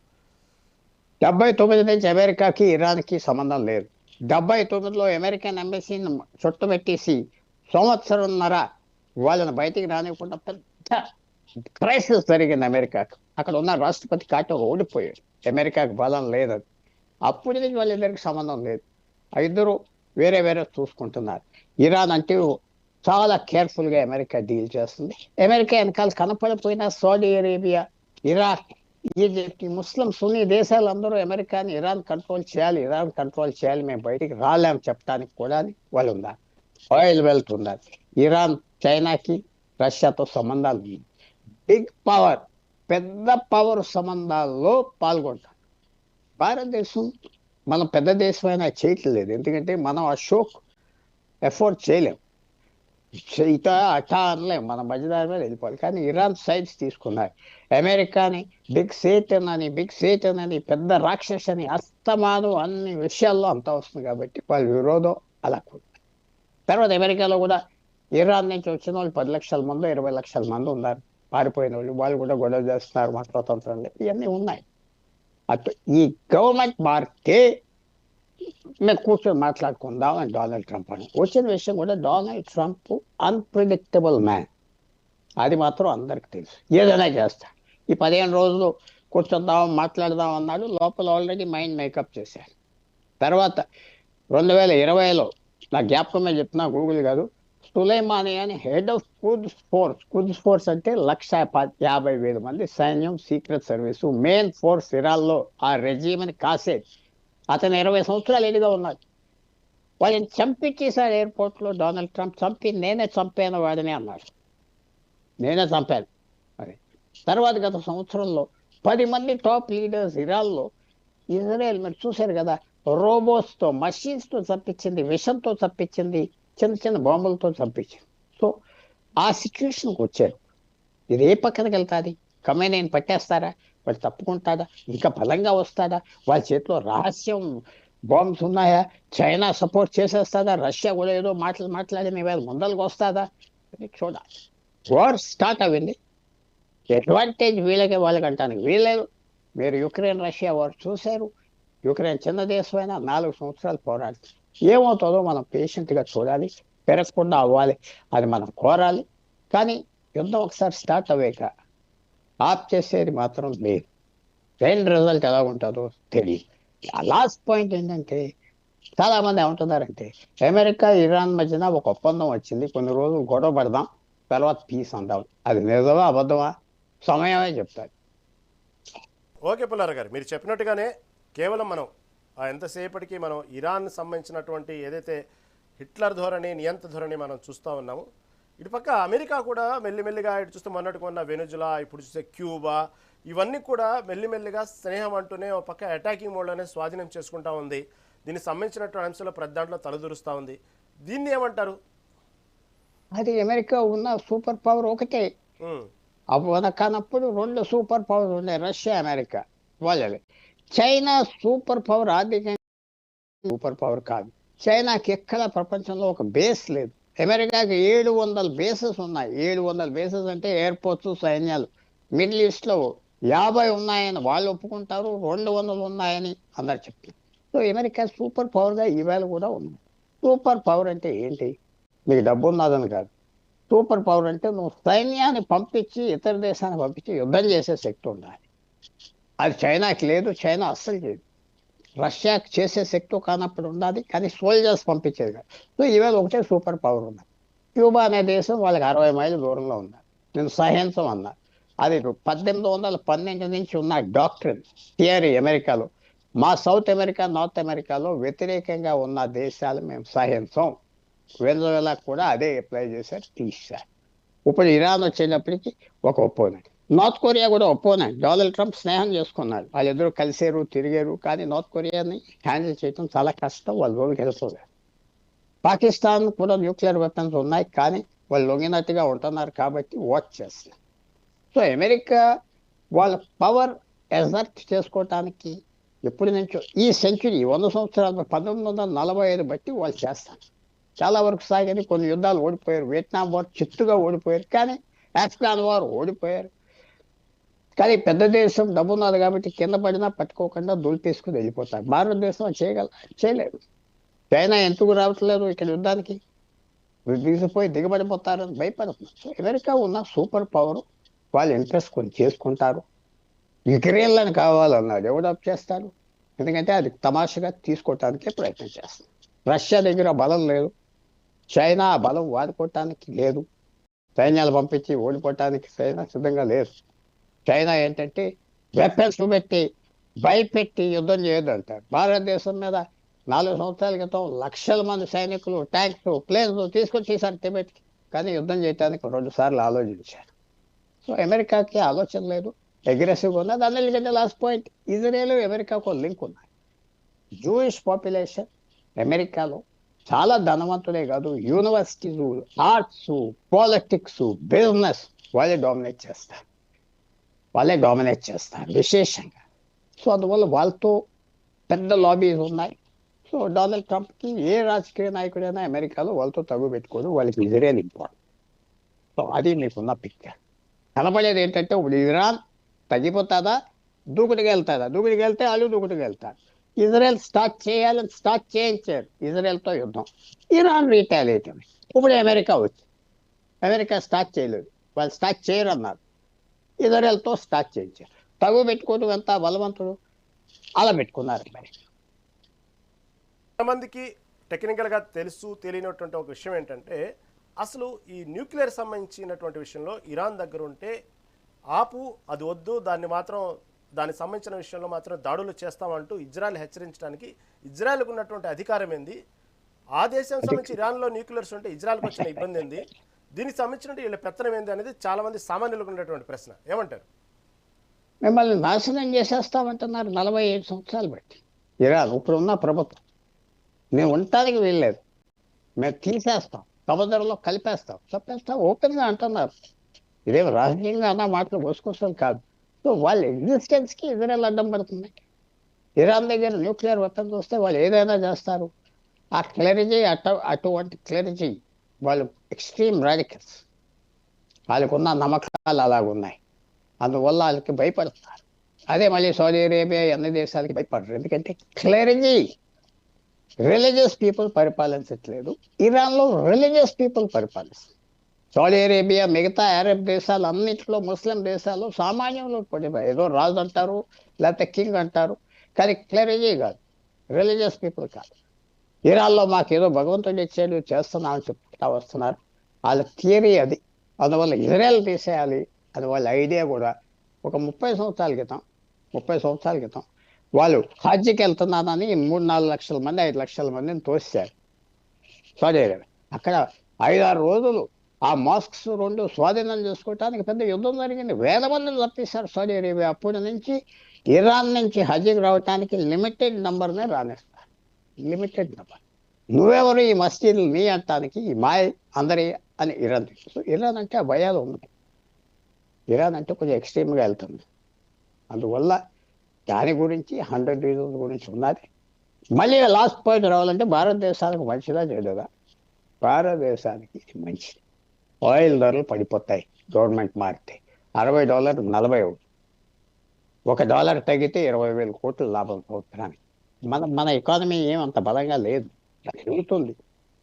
79 నుంచి అమెరికాకి ఇరాన్కి సంబంధం లేదు. 79లో అమెరికన్ ఎంబసీని చుట్టబెట్టేసి సంవత్సరంన్నర వాళ్ళని బయటికి రానివ్వకుండా పెద్ద క్రైసిస్ జరిగింది అమెరికాకు. అక్కడ ఉన్న రాష్ట్రపతి కార్టర్ ఓడిపోయాడు. అమెరికాకు బలం లేదు. అప్పటి నుంచి వాళ్ళిద్దరికి సంబంధం లేదు. ఆ ఇద్దరు వేరే వేరే చూసుకుంటున్నారు. ఇరాన్ అంటే చాలా కేర్ఫుల్గా అమెరికా డీల్ చేస్తుంది. అమెరికా వెనకాల కనపడిపోయిన సౌదీ అరేబియా, ఇరాక్, ఈజిప్ట్, ముస్లిం సున్నీ దేశాలందరూ అమెరికాని ఇరాన్ కంట్రోల్ చేయాలి, మేము బయటికి రాలేము చెప్పడానికి కూడా వాళ్ళు ఉన్నారు. ఆయిల్ వెల్త్ ఉన్నారు. ఇరాన్ చైనాకి రష్యాతో సంబంధాలు ఉన్నాయి. బిగ్ పవర్, పెద్ద పవర్ సంబంధాల్లో పాల్గొంటాం. భారతదేశం మనం పెద్ద దేశమైనా చేయట్లేదు. ఎందుకంటే మనం ఆ షోక్ ఎఫోర్డ్ చేయలేం. ఇట అటా అనలేం, మన మధ్యదారి మీద వెళ్ళిపోవాలి. కానీ ఇరాన్ సైడ్స్ తీసుకున్నారు. అమెరికాని బిగ్ సేటన్ అని పెద్ద రాక్షస్ అని అస్తమానం అన్ని విషయాల్లో అంతా వస్తుంది. కాబట్టి వాళ్ళ విరోధం అలా కూడా. తర్వాత అమెరికాలో కూడా ఇరాన్ నుంచి వచ్చిన వాళ్ళు 10 లక్షల మంది 20 లక్షల మంది ఉన్నారు. పారిపోయిన వాళ్ళు కూడా గొడవ చేస్తున్నారు, మా స్వతంత్రం లేదు, ఇవన్నీ ఉన్నాయి. అటు ఈ గవర్నమెంట్ మారితే మేము కూర్చొని మాట్లాడుకుందాం అని డొనాల్డ్ ట్రంప్ అని వచ్చిన విషయం కూడా. డొనాల్డ్ ట్రంప్ అన్ప్రిడిక్టబుల్ మ్యాన్, అది మాత్రం అందరికి తెలుసు. ఏదైనా చేస్తాడు. ఈ 15 రోజులు కూర్చొద్దాం మాట్లాడదాం అన్నాడు. లోపల ఆల్రెడీ మైండ్ మేకప్ చేశారు. తర్వాత 2020లో నా జ్ఞాపకమే చెప్తున్నా, గూగుల్ కాదు, సులైమానీ అని హెడ్ ఆఫ్ కుడ్స్ ఫోర్స్ అంటే 150,000 మంది సైన్యం, సీక్రెట్ సర్వీసు, మెయిన్ ఫోర్స్ ఇరాన్లో ఆ రెజీమ్ని కాసేది. అతను 20 సంవత్సరాలు ఎదిగా ఉన్నాడు. వాళ్ళని చంపించేశాడు ఎయిర్పోర్ట్లో డొనాల్డ్ ట్రంప్. నేనే చంపాను వాడిని అన్నాడు. నేనే చంపాను అది. తర్వాత గత సంవత్సరంలో 10 మంది టాప్ లీడర్స్ ఇరాన్లో, ఇజ్రాయెల్ మీరు చూశారు కదా, రోబోట్స్తో, మషీన్స్తో చంపించింది, విషంతో చంపించింది, చిన్న చిన్న బాంబులతో చంపించింది. సో ఆ సిచ్యువేషన్కి వచ్చారు. ఇది ఏ పక్కనకి వెళ్తాది? ఖమేనీని పట్టేస్తారా? వాడు తప్పుకుంటాడా? ఇంకా బలంగా వస్తాడా? వాళ్ళ చేతిలో రహస్యం బాంబ్స్ ఉన్నాయా? China support చేసేస్తాదా? రష్యా కూడా ఏదో మాట్లాడి మీ వేళ ముందరకు వస్తుందా? చూడాలి. వార్ స్టార్ట్ అయింది. అడ్వాంటేజ్ వీళ్ళకే వాళ్ళకంటానికి వీళ్ళేదు. మీరు యుక్రెయిన్ రష్యా వార్ చూశారు. యుక్రెయిన్ చిన్న దేశమైనా 4 సంవత్సరాలు పోరాడుతుంది. ఏమవుతుందో మనం పేషెంట్గా చూడాలి. పెరగకుండా అవ్వాలి, అది మనం కోరాలి. కానీ యుద్ధం ఒకసారి స్టార్ట్ అయ్యాక ఆప్ చేసేది మాత్రం లేదు. ఫైనల్ రిజల్ట్ ఎలా ఉంటుందో తెలియదు. లాస్ట్ పాయింట్ ఏంటంటే, చాలామంది ఏమంటున్నారంటే అమెరికా ఇరాన్ మధ్యన ఒక ఒప్పందం వచ్చింది, కొన్ని రోజులు గొడవ పడదాం, తర్వాత పీస్ అందాం. అది నిజమా అబద్ధమా సమయమే చెప్తారు. ఓకే పుల్లారావు గారు, మీరు చెప్పినట్టుగానే కేవలం మనం ఎంతసేపటికి మనం ఇరాన్ సంబంధించినటువంటి ఏదైతే హిట్లర్ ధోరణి, నియంత్ర ధోరణి మనం చూస్తూ ఉన్నాము. ఇటుపక్క అమెరికా కూడా మెల్లిమెల్లిగా ఇటు చూస్తే మొన్నటికి ఉన్న వెనుజులా, ఇప్పుడు చూస్తే క్యూబా, ఇవన్నీ కూడా మెల్లిమెల్లిగా స్నేహం అంటూనే ఒక పక్క అటాకింగ్ మోడ్లోనే స్వాధీనం చేసుకుంటా ఉంది. దీనికి సంబంధించినటువంటి అంశాలు ప్రతి దాంట్లో తలదూరుస్తూ ఉంది. దీన్ని ఏమంటారు? అది అమెరికా ఉన్న సూపర్ పవర్ ఒకటే. కానప్పుడు 2 సూపర్ పవర్ ఉన్నాయి, రష్యా, అమెరికా. వాళ్ళవి. చైనా సూపర్ పవర్, ఆర్థికంగా సూపర్ పవర్ కాదు. చైనాకి ఎక్కడ ప్రపంచంలో ఒక బేస్ లేదు. అమెరికాకి 700 బేసెస్ ఉన్నాయి. 700 బేసెస్ అంటే ఎయిర్పోర్ట్స్, సైన్యాలు. మిడిల్ ఈస్ట్లో 50 ఉన్నాయని వాళ్ళు ఒప్పుకుంటారు, 200 ఉన్నాయని అందరు చెప్తారు. సో అమెరికా సూపర్ పవర్గా ఈవేళ కూడా ఉంది. సూపర్ పవర్ అంటే ఏంటి? మీకు డబ్బు ఉన్నదని కాదు. సూపర్ పవర్ అంటే నువ్వు సైన్యాన్ని పంపించి, ఇతర దేశాన్ని పంపించి యుద్ధం చేసే శక్తి ఉండాలి. అది చైనాకి లేదు, చైనా అస్సలు చేయదు. రష్యాకి చేసే శక్తి కానప్పుడు ఉన్నది, కానీ సోల్జర్స్ పంపించేది కాదు. సో ఈవేళ ఒకటే సూపర్ పవర్ ఉన్నది. క్యూబా అనే దేశం వాళ్ళకి 60 మైళ్ళ దూరంలో ఉన్నారు. నేను సహేన్సం అన్నా. అది 1812 నుంచి ఉన్న డాక్ట్రిన్, థియరీ అమెరికాలో. మా సౌత్ అమెరికా, నార్త్ అమెరికాలో వ్యతిరేకంగా ఉన్న దేశాలు మేము సహేన్సం. వెనుజులా కూడా అదే అప్లై చేశారు, తీశారు. ఇప్పుడు ఇరాన్ వచ్చేటప్పటికి ఒక ఒపోనెంట్. నార్త్ కొరియా కూడా ఒపోనెంట్. డొనాల్డ్ ట్రంప్ స్నేహం చేసుకున్నాడు, వాళ్ళిద్దరూ కలిసారు, తిరిగారు. కానీ నార్త్ కొరియాని హ్యాండిల్ చేయడం చాలా కష్టం, వాళ్ళ రోజుకి వెళ్తుంది. పాకిస్తాన్ కూడా న్యూక్లియర్ వెపన్స్ ఉన్నాయి, కానీ వాళ్ళు లొంగినట్టుగా ఉంటున్నారు కాబట్టి వాచ్ చేస్తున్నారు. సో అమెరికా వాళ్ళ పవర్ ఎగ్జర్ట్ చేసుకోవటానికి ఎప్పటి నుంచో ఈ సెంచురీ 100 సంవత్సరాలు 1945 బట్టి వాళ్ళు చేస్తారు. చాలా వరకు సాగింది. కొన్ని యుద్ధాలు ఓడిపోయారు. వియట్నాం వార్ చిత్తుగా ఓడిపోయారు, కానీ ఆఫ్ఘాన్ వార్ ఓడిపోయారు. కానీ పెద్ద దేశం డబ్బు ఉన్నది కాబట్టి కింద పడినా పట్టుకోకుండా దులిపేసుకుని వెళ్ళిపోతారు. భారతదేశం చేయలేదు. చైనా ఎందుకు రావట్లేదు ఇక్కడ యుద్ధానికి? దిగిపోయి దిగబడిపోతారని భయపడుతున్నారు. సో అమెరికా ఉన్న సూపర్ పవర్, వాళ్ళు ఇంట్రెస్ట్ కొన్ని చేసుకుంటారు. యుక్రెయిన్లను కావాలన్నారు, డెవలప్ చేస్తారు. ఎందుకంటే అది తమాషగా తీసుకోవటానికే ప్రయత్నం చేస్తారు. రష్యా దగ్గర బలం లేదు, చైనా బలం వాడుకోవటానికి లేదు, సైన్యాలు పంపించి ఓడిపోవటానికి చైనా సిద్ధంగా లేదు. చైనా ఏంటంటే వెపన్స్ పెట్టి భయపెట్టి యుద్ధం చేయొద్దు అంటారు. భారతదేశం మీద 4 సంవత్సరాల క్రితం లక్షల మంది సైనికులు, ట్యాంక్స్, ప్లేన్స్ తీసుకొచ్చేసారు టిబెట్కి, కానీ యుద్ధం చేయడానికి 2 సార్లు ఆలోచించారు. సో అమెరికాకి ఆలోచన లేదు, అగ్రెసివ్గా ఉన్నది. అందుకంటే లాస్ట్ పాయింట్, ఇజ్రాయెల్ అమెరికాకు లింక్ ఉన్నాయి. జూయిష్ పాపులేషన్ అమెరికాలో చాలా ధనవంతులే కాదు, యూనివర్సిటీలు, ఆర్ట్స్, పాలిటిక్స్, బిజినెస్ వాళ్ళే డామినేట్ చేస్తారు విశేషంగా. సో అందువల్ల వాళ్ళతో పెద్ద లాబీస్ ఉన్నాయి. సో డొనాల్డ్ ట్రంప్కి ఏ రాజకీయ నాయకుడైనా అమెరికాలో వాళ్ళతో తగు పెట్టుకోడు, వాళ్ళకి ఇజ్రాయెల్ ఇంపార్టెంట్. సో అది మీకున్న పిక్చర్. కనపడేది ఏంటంటే ఇప్పుడు ఇరాన్ తగ్గిపోతుందా, దూకుడుగా వెళ్తుందా? దూకుడుగా వెళ్తే వాళ్ళు దూకుడుగా వెళ్తారు. ఇజ్రాయెల్ స్టార్ట్ చేయించారు ఇజ్రాయెల్తో యుద్ధం, ఇరాన్ రీటాలియేట్. ఇప్పుడు అమెరికా స్టార్ట్ చేయలేదు, వాళ్ళు స్టార్ట్ చేయరు అన్నారు, ఇజ్రాయెల్తో స్టార్ట్ చేయించారు. తగు పెట్టుకోవడం ఎంత బలవంతుడు, అలా పెట్టుకున్నారు. కొంతమందికి టెక్నికల్గా తెలియనటువంటి ఒక విషయం ఏంటంటే, అసలు ఈ న్యూక్లియర్ సంబంధించినటువంటి విషయంలో ఇరాన్ దగ్గర ఉంటే ఆపు, అది వద్దు, దానికి సంబంధించిన విషయంలో మాత్రం దాడులు చేస్తామంటూ ఇజ్రాయెల్ హెచ్చరించడానికి ఇజ్రాయెల్కు ఉన్నటువంటి అధికారం ఏంది? ఆ దేశం సంబంధించి ఇరాన్లో న్యూక్లియర్స్ ఉంటే ఇజ్రాయెల్కి వచ్చిన ఇబ్బంది ఏంది? దీనికి సంబంధించినట్టు వీళ్ళ పెత్తనం ఏంది అనేది చాలా మంది సామాన్యులకు ఉన్నటువంటి ప్రశ్న. ఏమంటారు? మిమ్మల్ని నాశనం చేసేస్తామంటున్నారు 45 సంవత్సరాలు బట్టి ఇరాన్. ఇప్పుడున్న ప్రభుత్వం మేము ఉండటానికి వీల్లేదు, మేము తీసేస్తాం, సముద్రంలో కలిపేస్తాం, చంపేస్తాం ఓపెన్గా అంటున్నారు. ఇదేం రాజకీయంగా అన్న మాటలు పోసుకోసం కాదు. సో వాళ్ళ ఎగ్జిస్టెన్స్కి ఇజ్రాయెల్ అడ్డం పడుతుంది. ఇరాన్ దగ్గర న్యూక్లియర్ వెపన్స్ వస్తే వాళ్ళు ఏదైనా చేస్తారు. ఆ క్లెరిజీ అటువంటి క్లెరిజీ వాళ్ళు ఎక్స్ట్రీమ్ రాడికల్స్, వాళ్ళకున్న నమ్మకాలు అలాగున్నాయి. అందువల్ల వాళ్ళకి భయపడుతున్నారు. అదే మళ్ళీ సౌదీ అరేబియా అన్ని దేశాలకి భయపడరు, ఎందుకంటే క్లెరిజీ రిలీజియస్ పీపుల్ పరిపాలించట్లేదు, ఇరాన్లో రిలీజియస్ పీపుల్ పరిపాలిస్తారు. సౌదీ అరేబియా మిగతా అరబ్ దేశాలు అన్నింటిలో ముస్లిం దేశాలు సామాన్యంలో ఏదో రాజు అంటారు, లేకపోతే కింగ్ అంటారు, కానీ క్లెరిజీ కాదు, రిలీజియస్ పీపుల్ కాదు. ఇరాన్లో మాకేదో భగవంతుడు ఇచ్చాడు చేస్తున్నామని చెప్తా వస్తున్నారు. వాళ్ళ థియరీ అది. అందువల్ల ఇజ్రాయెల్ తీసేయాలి అని వాళ్ళ ఐడియా కూడా. ఒక 30 సంవత్సరాల క్రితం వాళ్ళు హజ్కి వెళ్తున్నానని 3-4 లక్షల మంది 5 లక్షల మందిని తోసారు సౌదీ అరేబియా. అక్కడ 5-6 రోజులు ఆ మాస్క్స్ 2 స్వాధీనం చేసుకోవటానికి పెద్ద యుద్ధం జరిగింది. వేల మందిని తప్పిస్తారు సౌదీ అరేబియా. అప్పటి నుంచి ఇరాన్ నుంచి హజ్కి రావటానికి లిమిటెడ్ నెంబర్నే రాణిస్తారు, లిమిటెడ్ నెంబర్. నువ్వెవరు ఈ మస్జిద్లు నీ అంటానికి, ఈ మాయ్ అందరి అని ఇరాన్. సో ఇరాన్ అంటే ఆ భయాలు ఉన్నాయి. ఇరాన్ అంటే కొంచెం ఎక్స్ట్రీమ్గా వెళ్తుంది. అందువల్ల దాని గురించి 100 రీజన్స్ గురించి ఉన్నది. మళ్ళీ లాస్ట్ పాయింట్ రావాలంటే భారతదేశానికి మంచిదా చెడ్డదా? భారతదేశానికి ఇది మంచిది. ఆయిల్ ధరలు పడిపోతాయి గవర్నమెంట్ మారితే. $60 40 అవుతుంది. $1 తగ్గితే 20,000 కోట్ల లాభం సంవత్సరానికి. మన ఎకానమీ ఏమంత బలంగా లేదు, పెరుగుతుంది,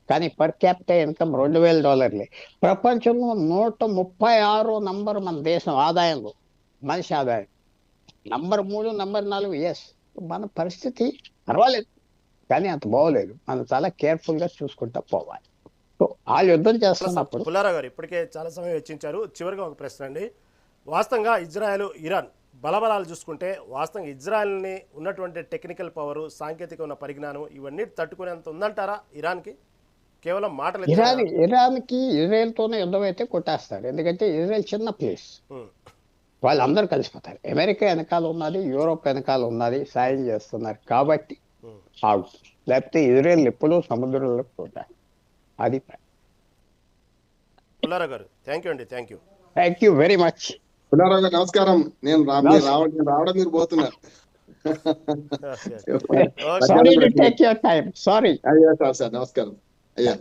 కానీ పర్ క్యాపిటల్ ఇన్కమ్ $2,000. ప్రపంచంలో 136 నంబర్ మన దేశం ఆదాయంలో, మనిషి ఆదాయం. Number 3 number 4 yes. మన పరిస్థితి పర్వాలేదు, కానీ అంత బాగోలేదు. మనం చాలా కేర్ఫుల్గా చూసుకుంటా పోవాలి. సో వాళ్ళు యుద్ధం చేస్తున్నప్పుడు. పుల్లారావు గారు ఇప్పటికే చాలా సమయం వెచ్చించారు. చివరిగా ఒక ప్రశ్న అండి. వాస్తవంగా ఇజ్రాయెల్ ఇరాన్ బలబలాలు చూసుకుంటే వాస్తవంగా ఇజ్రాయెల్ని ఉన్నటువంటి టెక్నికల్ పవరు, సాంకేతిక ఉన్న పరిజ్ఞానం ఇవన్నీ తట్టుకునేంత ఉందంటారా ఇరాన్కి? కేవలం మాటలు. ఇరాన్కి ఇజ్రాయెల్తోనే యుద్ధం అయితే కొట్టేస్తారు, ఎందుకంటే ఇజ్రాయెల్ చిన్న ప్లేస్, వాళ్ళందరూ కలిసిపోతారు. అమెరికా వెనకాల ఉన్నది, యూరోప్ వెనకాల ఉన్నది, సాయం చేస్తున్నారు కాబట్టి ఆగుతుంది. లేకపోతే ఇజ్రాయెల్ ఎప్పుడూ సముద్రంలో పోతారు. అది పుల్లారావు గారు థ్యాంక్ యూ అండి. Thank you very much. Pullarao గారు నమస్కారం. నేను రావడం మీరు పోతున్నారు. Sorry to take your time. Sorry. అయ్యా సార్ నమస్కారం అయ్యా.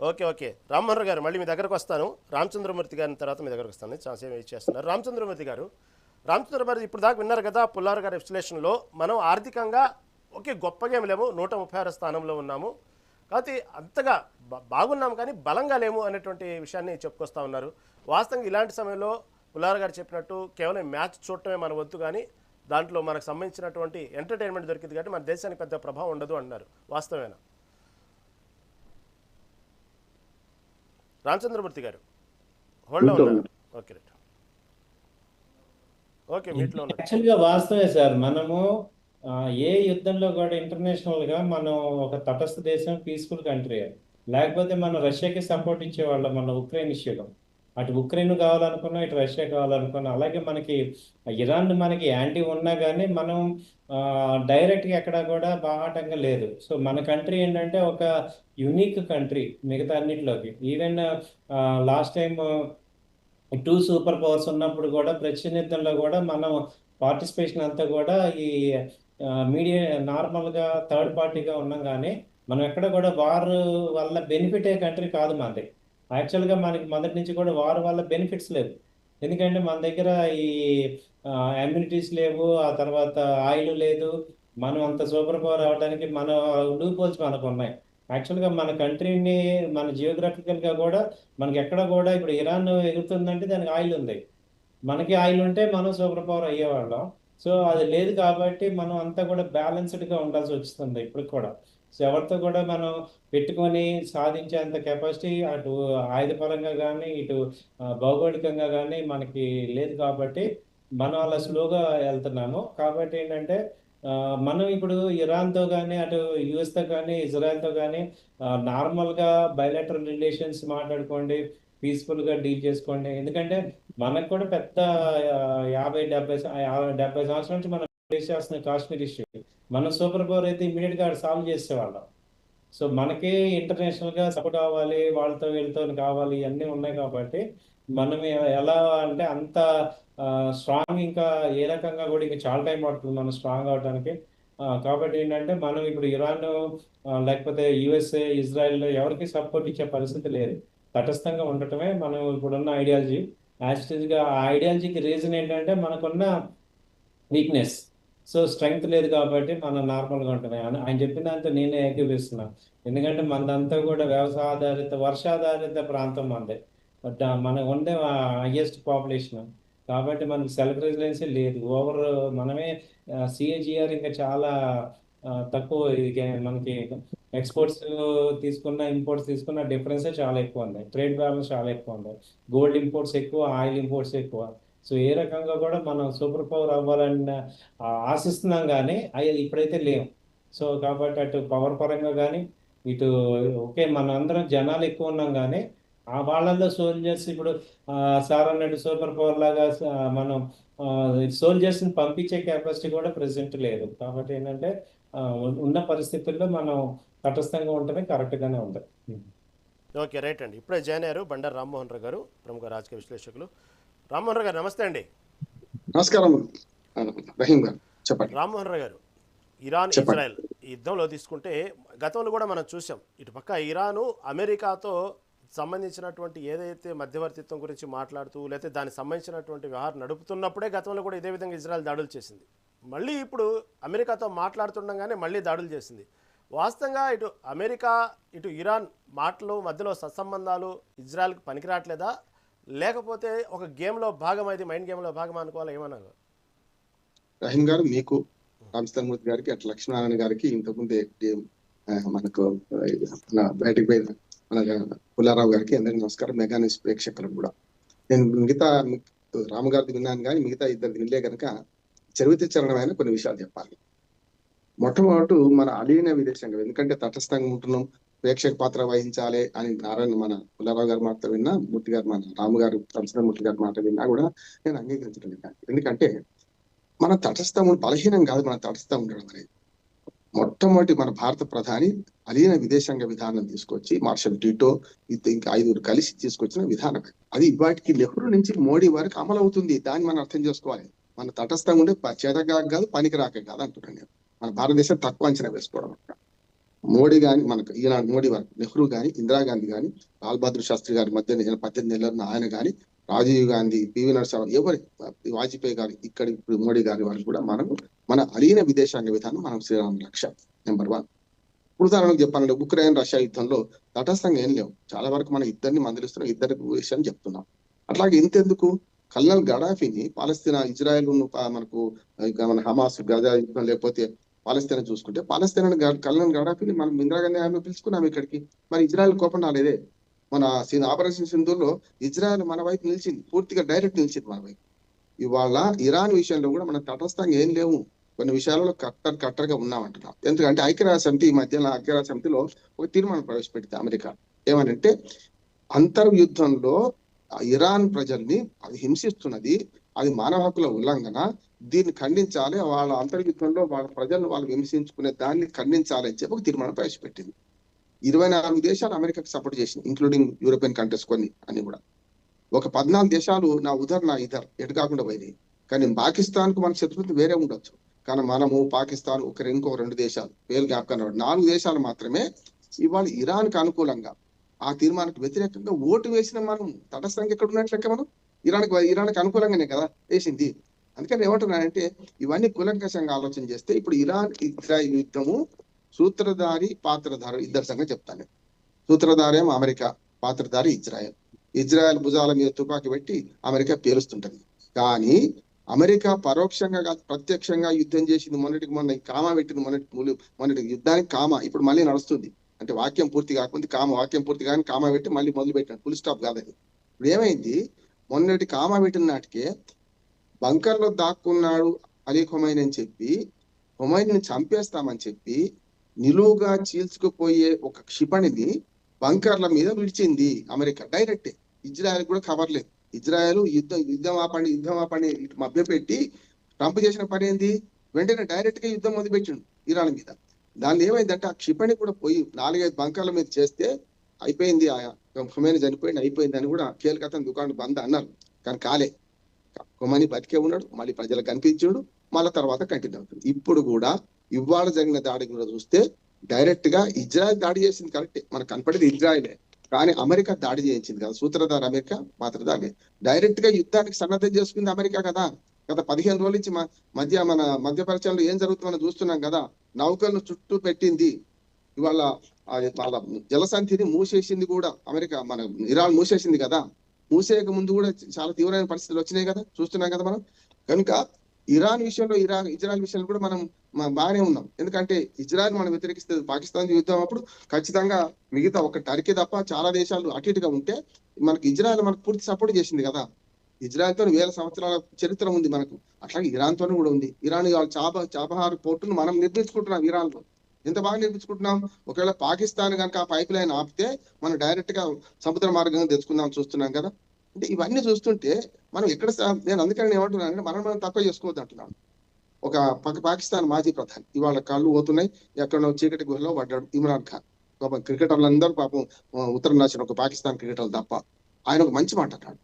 ఓకే ఓకే రామ్మోహన్ గారు మళ్ళీ మీ దగ్గరకు వస్తాను. రామచంద్రమూర్తి గారిని తర్వాత మీ దగ్గరకు వస్తాను. చాలాసేపు వెయిట్ చేస్తున్నారు. రామచంద్రమూర్తి గారు ఇప్పుడు దాకా విన్నారు కదా పుల్లారావు గారి విశ్లేషణలో. మనం ఆర్థికంగా ఓకే గొప్పగా ఏమి లేము, 136 స్థానంలో ఉన్నాము, కాబట్టి అంతగా బాగున్నాము కానీ బలంగా లేము అనేటువంటి విషయాన్ని చెప్పుకొస్తా ఉన్నారు. వాస్తవంగా ఇలాంటి సమయంలో పుల్లారావు గారు చెప్పినట్టు కేవలం మ్యాచ్ చూడటమే మన వద్దు, కానీ దాంట్లో మనకు సంబంధించినటువంటి ఎంటర్టైన్మెంట్ దొరికింది కాబట్టి మన దేశానికి పెద్ద ప్రభావం ఉండదు అంటున్నారు. వాస్తవేనా రామచంద్రమూర్తి గారు? హోల్డ్లో ఉన్నారు. ఓకే రైట్, ఓకే మీట్లో ఉన్నారు. యాక్చువల్గా వాస్తవే సార్. మనము ఏ యుద్ధంలో కూడా ఇంటర్నేషనల్ గా మనం ఒక తటస్థ దేశం, పీస్ఫుల్ కంట్రీ. లేకపోతే మనం రష్యాకి సపోర్ట్ ఇచ్చేవాళ్ళం మన ఉక్రెయిన్ ఇష్యూలో. అటు ఉక్రెయిన్ కావాలనుకున్నాం, ఇటు రష్యా కావాలనుకున్నాం. అలాగే మనకి ఇరాన్ మనకి యాంటీ ఉన్నా కానీ మనం డైరెక్ట్గా ఎక్కడ కూడా బాహాటంగా లేదు. సో మన కంట్రీ ఏంటంటే ఒక యునిక్ కంట్రీ మిగతా అన్నిటిలోకి. Even last time 2 super powers ఉన్నప్పుడు కూడా ప్రతినిధుల్లో కూడా మనం పార్టిసిపేషన్ అంతా కూడా ఈ మీడియా నార్మల్గా థర్డ్ పార్టీగా ఉన్నాం. కానీ మనం ఎక్కడ కూడా వార్ వల్ల బెనిఫిట్ అయ్యే కంట్రీ కాదు మనది. యాక్చువల్గా మనకి మొదటి నుంచి కూడా వార్ వల్ల బెనిఫిట్స్ లేవు. ఎందుకంటే మన దగ్గర ఈ అమ్యూనిటీస్ లేవు, ఆ తర్వాత ఆయిల్ లేదు. మనం అంత సూపర్ పవర్ అవడానికి మన లూప్ హోల్స్ మనకు ఉన్నాయి. యాక్చువల్గా మన కంట్రీని మన జియోగ్రఫికల్గా కూడా మనకి ఎక్కడ కూడా ఇప్పుడు ఇరాన్ ఎగురుతుందంటే దానికి ఆయిల్ ఉంది. మనకి ఆయిల్ ఉంటే మనం సూపర్ పవర్ అయ్యేవాళ్ళం. సో అది లేదు కాబట్టి మనం అంతా కూడా బ్యాలెన్స్డ్గా ఉండాల్సి వస్తుంది ఇప్పుడు కూడా. సో ఎవరితో కూడా మనం పెట్టుకొని సాధించేంత కెపాసిటీ అటు ఆయుధపరంగా కానీ ఇటు భౌగోళికంగా కానీ మనకి లేదు కాబట్టి మనం అలా స్లోగా వెళ్తున్నాము. కాబట్టి ఏంటంటే మనం ఇప్పుడు ఇరాన్తో కానీ అటు యుఎస్తో కానీ ఇజ్రాయెల్తో కానీ నార్మల్గా బయలాటరల్ రిలేషన్స్ మాట్లాడుకోండి, పీస్ఫుల్గా డీల్ చేసుకోండి. ఎందుకంటే మనకు కూడా పెద్ద 50-70 సంవత్సరాల నుంచి మనం ఫేస్ చేస్తున్న కాశ్మీర్ ఇష్యూ మనం సూపర్ పవర్ అయితే ఇమీడియట్గా సాల్వ్ చేసేవాళ్ళం. సో మనకి ఇంటర్నేషనల్గా సపోర్ట్ కావాలి, వాళ్ళతో వీళ్ళతో కావాలి, ఇవన్నీ ఉన్నాయి కాబట్టి మనం ఎలా అంటే అంత స్ట్రాంగ్ ఇంకా ఏ రకంగా కూడా ఇంకా చాలా టైం పడుతుంది మనం స్ట్రాంగ్ అవడానికి. కాబట్టి ఏంటంటే మనం ఇప్పుడు ఇరాన్ లేకపోతే యుఎస్ఏ, ఇజ్రాయెల్ ఎవరికి సపోర్ట్ ఇచ్చే పరిస్థితి లేదు. తటస్థంగా ఉండటమే మనం ఇప్పుడున్న ఐడియాలజీ. యాక్చువల్గా ఆ ఐడియాలజీకి రీజన్ ఏంటంటే మనకున్న వీక్నెస్. సో స్ట్రెంగ్త్ లేదు కాబట్టి మనం నార్మల్గా ఉంటున్నాయి. ఆయన చెప్పిన దాంతో నేనే ఏకీపిస్తున్నాను. ఎందుకంటే మనదంతా కూడా వ్యవసాయ ఆధారిత, వర్షాధారిత ప్రాంతం మనదే. బట్ మనకు ఉండే హైయెస్ట్ పాపులేషన్ కాబట్టి మనకి సెల్ఫ్ రెసిడెన్సీ లేదు. మనమే సిఏజిఆర్ ఇంకా చాలా తక్కువ. మనకి ఎక్స్పోర్ట్స్ తీసుకున్న, ఇంపోర్ట్స్ తీసుకున్న డిఫరెన్సే చాలా ఎక్కువ ఉంది. ట్రేడ్ బ్యాలెన్స్ చాలా ఎక్కువ ఉంది. గోల్డ్ ఇంపోర్ట్స్ ఎక్కువ, ఆయిల్ ఇంపోర్ట్స్ ఎక్కువ. సో ఏ రకంగా కూడా మనం సూపర్ పవర్ అవ్వాలని ఆశిస్తున్నాం కానీ అవి ఇప్పుడైతే లేవు. సో కాబట్టి అటు పవర్ పరంగా కానీ ఇటు ఓకే మన అందరం జనాలు ఎక్కువ ఉన్నాం కానీ వాళ్ళల్లో సోల్జర్స్ ఇప్పుడు సార్ అన్నట్టు సూపర్ పవర్ లాగా మనం సోల్జర్స్ని పంపించే కెపాసిటీ కూడా ప్రెసెంట్ లేదు. కాబట్టి ఏంటంటే ఉన్న పరిస్థితుల్లో మనం తటస్థంగా ఉంటేనే కరెక్ట్గానే ఉంది. ఓకే రైట్ అండి. ఇప్పుడే జాయిన్ అయ్యారు బండారు రామ్మోహన్ రావు గారు, ప్రముఖ రాజకీయ విశ్లేషకులు. రామ్మోహన్ రావు గారు నమస్తే అండి. నమస్కారం రహీం గారు, చెప్పండి. రామ్మోహన్ రావు గారు, ఇరాన్ ఇజ్రాయెల్ ఈ యుద్ధంలో తీసుకుంటే గతంలో కూడా మనం చూసాం. ఇటు పక్క ఇరాను అమెరికాతో సంబంధించినటువంటి ఏదైతే మధ్యవర్తిత్వం గురించి మాట్లాడుతూ లేకపోతే దానికి సంబంధించినటువంటి వ్యవహారం నడుపుతున్నప్పుడే గతంలో కూడా ఇదే విధంగా ఇజ్రాయెల్ దాడులు చేసింది. మళ్ళీ ఇప్పుడు అమెరికాతో మాట్లాడుతుండగానే మళ్ళీ దాడులు చేసింది. వాస్తవంగా ఇటు అమెరికా ఇటు ఇరాన్ మాటలు మధ్యలో సత్సంబంధాలు ఇజ్రాయెల్కి పనికిరాట్లేదా, లేకపోతే ఒక గేమ్లో భాగం, అది మైండ్ గేమ్లో భాగం అనుకోవాలా, ఏమన్నారు? రహీం గారు, మీకు రామచంద్రమూర్తి గారికి అట్లా లక్ష్మీనారాయణ గారికి ఇంతకుముందే మనకు బయటకు పోయిన మన పుల్లారావు గారికి అందరికీ నమస్కారం. మెగా న్యూస్ ప్రేక్షకులకు కూడా. నేను మిగతా రామగారిది విన్నాను కానీ మిగతా ఇద్దరిది వినలే కనుక చరిత్రచరణమైన కొన్ని విషయాలు చెప్పాలి. మొట్టమొదటి మన అలీన విదేశంగా, ఎందుకంటే తటస్థంగా ఉంటున్నాం, ప్రేక్షక పాత్ర వహించాలి అని నారాయణ మన పుల్లారావు గారి మాట విన్నా, మూర్తి గారు మన రామగారు రామచంద్రమూర్తి గారి మాట విన్నా కూడా నేను అంగీకరించడం లేదు. ఎందుకంటే మన తటస్థం బలహీనం కాదు, మన తటస్థం ఉండడం అనేది. మొట్టమొదటి మన భారత ప్రధాని అలీన విదేశాంగ విధానం తీసుకొచ్చి మార్షల్ టీటో ఇంకా 5 కలిసి తీసుకొచ్చిన విధానం అది ఇవాటికి నెహ్రూ నుంచి మోడీ వరకు అమలు అవుతుంది. దాన్ని మనం అర్థం చేసుకోవాలి. మన తటస్థం ఉండే చేతగా కాదు, పనికి రాక కాదు అంటున్నాను నేను. మన భారతదేశం తక్కువ అంచనా వేసుకోవడం. మోడీ గాని మనకు ఈనాడు మోడీ వరకు నెహ్రూ గాని ఇందిరాగాంధీ గాని లాల్ బహదూర్ శాస్త్రి గారి మధ్య 18 నెలలు ఆయన గాని రాజీవ్ గాంధీ పివి నరసింహారావు ఎవరి వాజ్పేయి గారు ఇక్కడి ఇప్పుడు మోడీ గారి వారు కూడా మనము మన అలీన విదేశాంగ విధానం మనం శ్రీరామ లక్ష్యం నెంబర్ 1. ఉదాహరణకు చెప్పాలంటే ఉక్రెయిన్ రష్యా యుద్ధంలో తటస్థంగా ఏం లేవు. చాలా వరకు మనం ఇద్దరిని మందలిస్తున్నాం, ఇద్దరి విషయం చెప్తున్నాం. అట్లాగే ఇంతెందుకు కల్నల్ గడాఫీని పాలస్తీనా ఇజ్రాయెల్ మనకు మన హమాస్ గజా యుద్ధం లేకపోతే పాలస్తీనా చూసుకుంటే పాలస్తీనా కల్నల్ గడాఫీని మనం ఇందిరాగాంధీ ఆమె పిలుచుకున్నాం ఇక్కడికి. మరి ఇజ్రాయెల్ కోపం రాలేదే. మన ఆపరేషన్ సింధూర్లో ఇజ్రాయెల్ మన వైపు నిలిచింది, పూర్తిగా డైరెక్ట్ నిలిచింది మన వైపు. ఇవాళ ఇరాన్ విషయంలో కూడా మనం తటస్థంగా ఏం లేవు, కొన్ని విషయాలలో కట్టర్గా ఉన్నామంటున్నాం. ఎందుకంటే ఐక్యరాజ్య సమితి ఈ మధ్యలో ఐక్యరాజ్య సమితిలో ఒక తీర్మానం ప్రవేశపెట్టింది అమెరికా. ఏమనంటే అంతర్యుద్ధంలో ఇరాన్ ప్రజల్ని అది హింసిస్తున్నది, అది మానవ హక్కుల ఉల్లంఘన, దీన్ని ఖండించాలి, వాళ్ళ అంతర్యుద్ధంలో వాళ్ళ ప్రజలను వాళ్ళు హింసించుకునే దాన్ని ఖండించాలి అని చెప్పి ఒక తీర్మానం ప్రవేశపెట్టింది. 24 దేశాలు అమెరికాకి సపోర్ట్ చేసింది, ఇంక్లూడింగ్ యూరోపియన్ కంట్రీస్ కొన్ని అన్ని కూడా. ఒక 14 దేశాలు నా ఇద్దరు ఎటు కాకుండా పోయినాయి. కానీ పాకిస్తాన్ కు మన శత్రుత్వం వేరే ఉండొచ్చు, కానీ మనము పాకిస్తాన్ ఇంకో 2 దేశాలు పేరు జ్ఞాపకం 4 దేశాలు మాత్రమే ఇవాళ ఇరాన్ కు అనుకూలంగా ఆ తీర్మానానికి వ్యతిరేకంగా ఓటు వేసిన మనం తటస్థంగా ఎక్కడ ఉన్నట్లెక్క మనం ఇరాన్కి అనుకూలంగానే కదా వేసింది. అందుకని ఏమంటున్నానంటే ఇవన్నీ కూలంకషంగా ఆలోచన చేస్తే ఇప్పుడు ఇరాన్ ఇజ్రాయిల్ యుద్ధము సూత్రధారి పాత్రధారు ఇద్దరు సంగతి చెప్తాను. సూత్రధారి ఏమో అమెరికా, పాత్రధారి ఇజ్రాయెల్. ఇజ్రాయెల్ భుజాల మీద తుపాకీ పెట్టి అమెరికా పేలుస్తుంటది. కానీ అమెరికా పరోక్షంగా కాదు ప్రత్యక్షంగా యుద్ధం చేసింది. మొన్న కామా పెట్టింది, మొన్నటి యుద్ధానికి కామా ఇప్పుడు మళ్ళీ నడుస్తుంది. అంటే వాక్యం పూర్తి కాకపోతే వాక్యం పూర్తి కానీ కామా పెట్టి మళ్ళీ మొదలు పెట్టినాడు, ఫుల్ స్టాప్ కాదని. ఇప్పుడు ఏమైంది, మొన్నటి కామా పెట్టిన నాటికే బంకర్లో దాక్కున్నాడు అలీ ఖొమైనీ అని చెప్పి ఖొమైనీని చంపేస్తామని చెప్పి నిలువుగా చీల్చుకుపోయే ఒక క్షిపణిని బంకర్ల మీద విడిచింది అమెరికా డైరెక్టే. ఇజ్రాయెల్ కూడా ఖబర్ లేదు. ఇజ్రాయెల్ యుద్ధం ఆపండి ఇటు మభ్యపెట్టి ట్రంప్ చేసిన పని ఏంది, వెంటనే డైరెక్ట్ గా యుద్ధం మొదలుపెట్టిండు ఇరాన్ మీద. దానిలో ఏమైందంటే ఆ క్షిపణి కూడా పోయి 4-5 బంకర్ల మీద చేస్తే అయిపోయింది, ఖొమైనీ చనిపోయింది అయిపోయింది అని కూడా కేల్కతా దుకాణం బంద్ అన్నారు. కానీ కాలే, ఖొమైనీ బతికే ఉన్నాడు, మళ్ళీ ప్రజలకు కనిపించాడు, మళ్ళీ తర్వాత కంటిన్యూ అవుతుంది. ఇప్పుడు కూడా ఇవాళ జరిగిన దాడి కూడా చూస్తే డైరెక్ట్ గా ఇజ్రాయెల్ దాడి చేసింది కరెక్టే, మనకు కనపడేది ఇజ్రాయెలే, కానీ అమెరికా దాడి చేయించింది కదా. సూత్రధార అమెరికా, మాత్రధారి డైరెక్ట్ గా యుద్ధానికి సన్నద్ధం చేసుకుంది అమెరికా కదా. గత 15 రోజుల నుంచి మన మధ్యపరిచయంలో ఏం జరుగుతుందో చూస్తున్నాం కదా. నౌకలను చుట్టూ పెట్టింది, ఇవాళ వాళ్ళ జలసంధిని మూసేసింది కూడా అమెరికా. మన ఇరాన్ మూసేసింది కదా, మూసేయక ముందు కూడా చాలా తీవ్రమైన పరిస్థితులు వచ్చినాయి కదా, చూస్తున్నాం కదా మనం. కనుక ఇరాన్ విషయంలో ఇజ్రాయెల్ విషయంలో కూడా మనం బాగానే ఉన్నాం. ఎందుకంటే ఇజ్రాయెల్ మనం వ్యతిరేకిస్తే పాకిస్తాన్ యుద్ధం అప్పుడు ఖచ్చితంగా మిగతా ఒక టర్కీ తప్ప చాలా దేశాలు అటు ఇటుగా ఉంటే మనకి ఇజ్రాయెల్ మనకు పూర్తి సపోర్ట్ చేసింది కదా. ఇజ్రాయెల్ తో 1000 సంవత్సరాల చరిత్ర ఉంది మనకు, అట్లాగే ఇరాన్ తోనే కూడా ఉంది. ఇరాన్ చాబహార్ పోర్టును మనం నిర్మించుకుంటున్నాం ఇరాన్ లో. ఎంత బాగా నిర్మించుకుంటున్నాం. ఒకవేళ పాకిస్తాన్ కనుక ఆ పైప్ లైన్ ఆపితే మనం డైరెక్ట్ గా సముద్ర మార్గంగా తెచ్చుకుందాం చూస్తున్నాం కదా. అంటే ఇవన్నీ చూస్తుంటే మనం ఎక్కడ నేను అందుకని ఏమంటున్నాను, మనం తక్కువ చేసుకోవద్దు అంటున్నాను. ఒక పాకిస్తాన్ మాజీ ప్రధాని ఇవాళ కాళ్ళు పోతున్నాయి, ఎక్కడో చీకటి గుహలో పడ్డాడు ఇమ్రాన్ ఖాన్. పాపం క్రికెటర్లు అందరూ పాపం ఉత్తరం రాసిన ఒక పాకిస్తాన్ క్రికెటర్లు తప్ప ఆయన ఒక మంచి మాట అన్నాడు.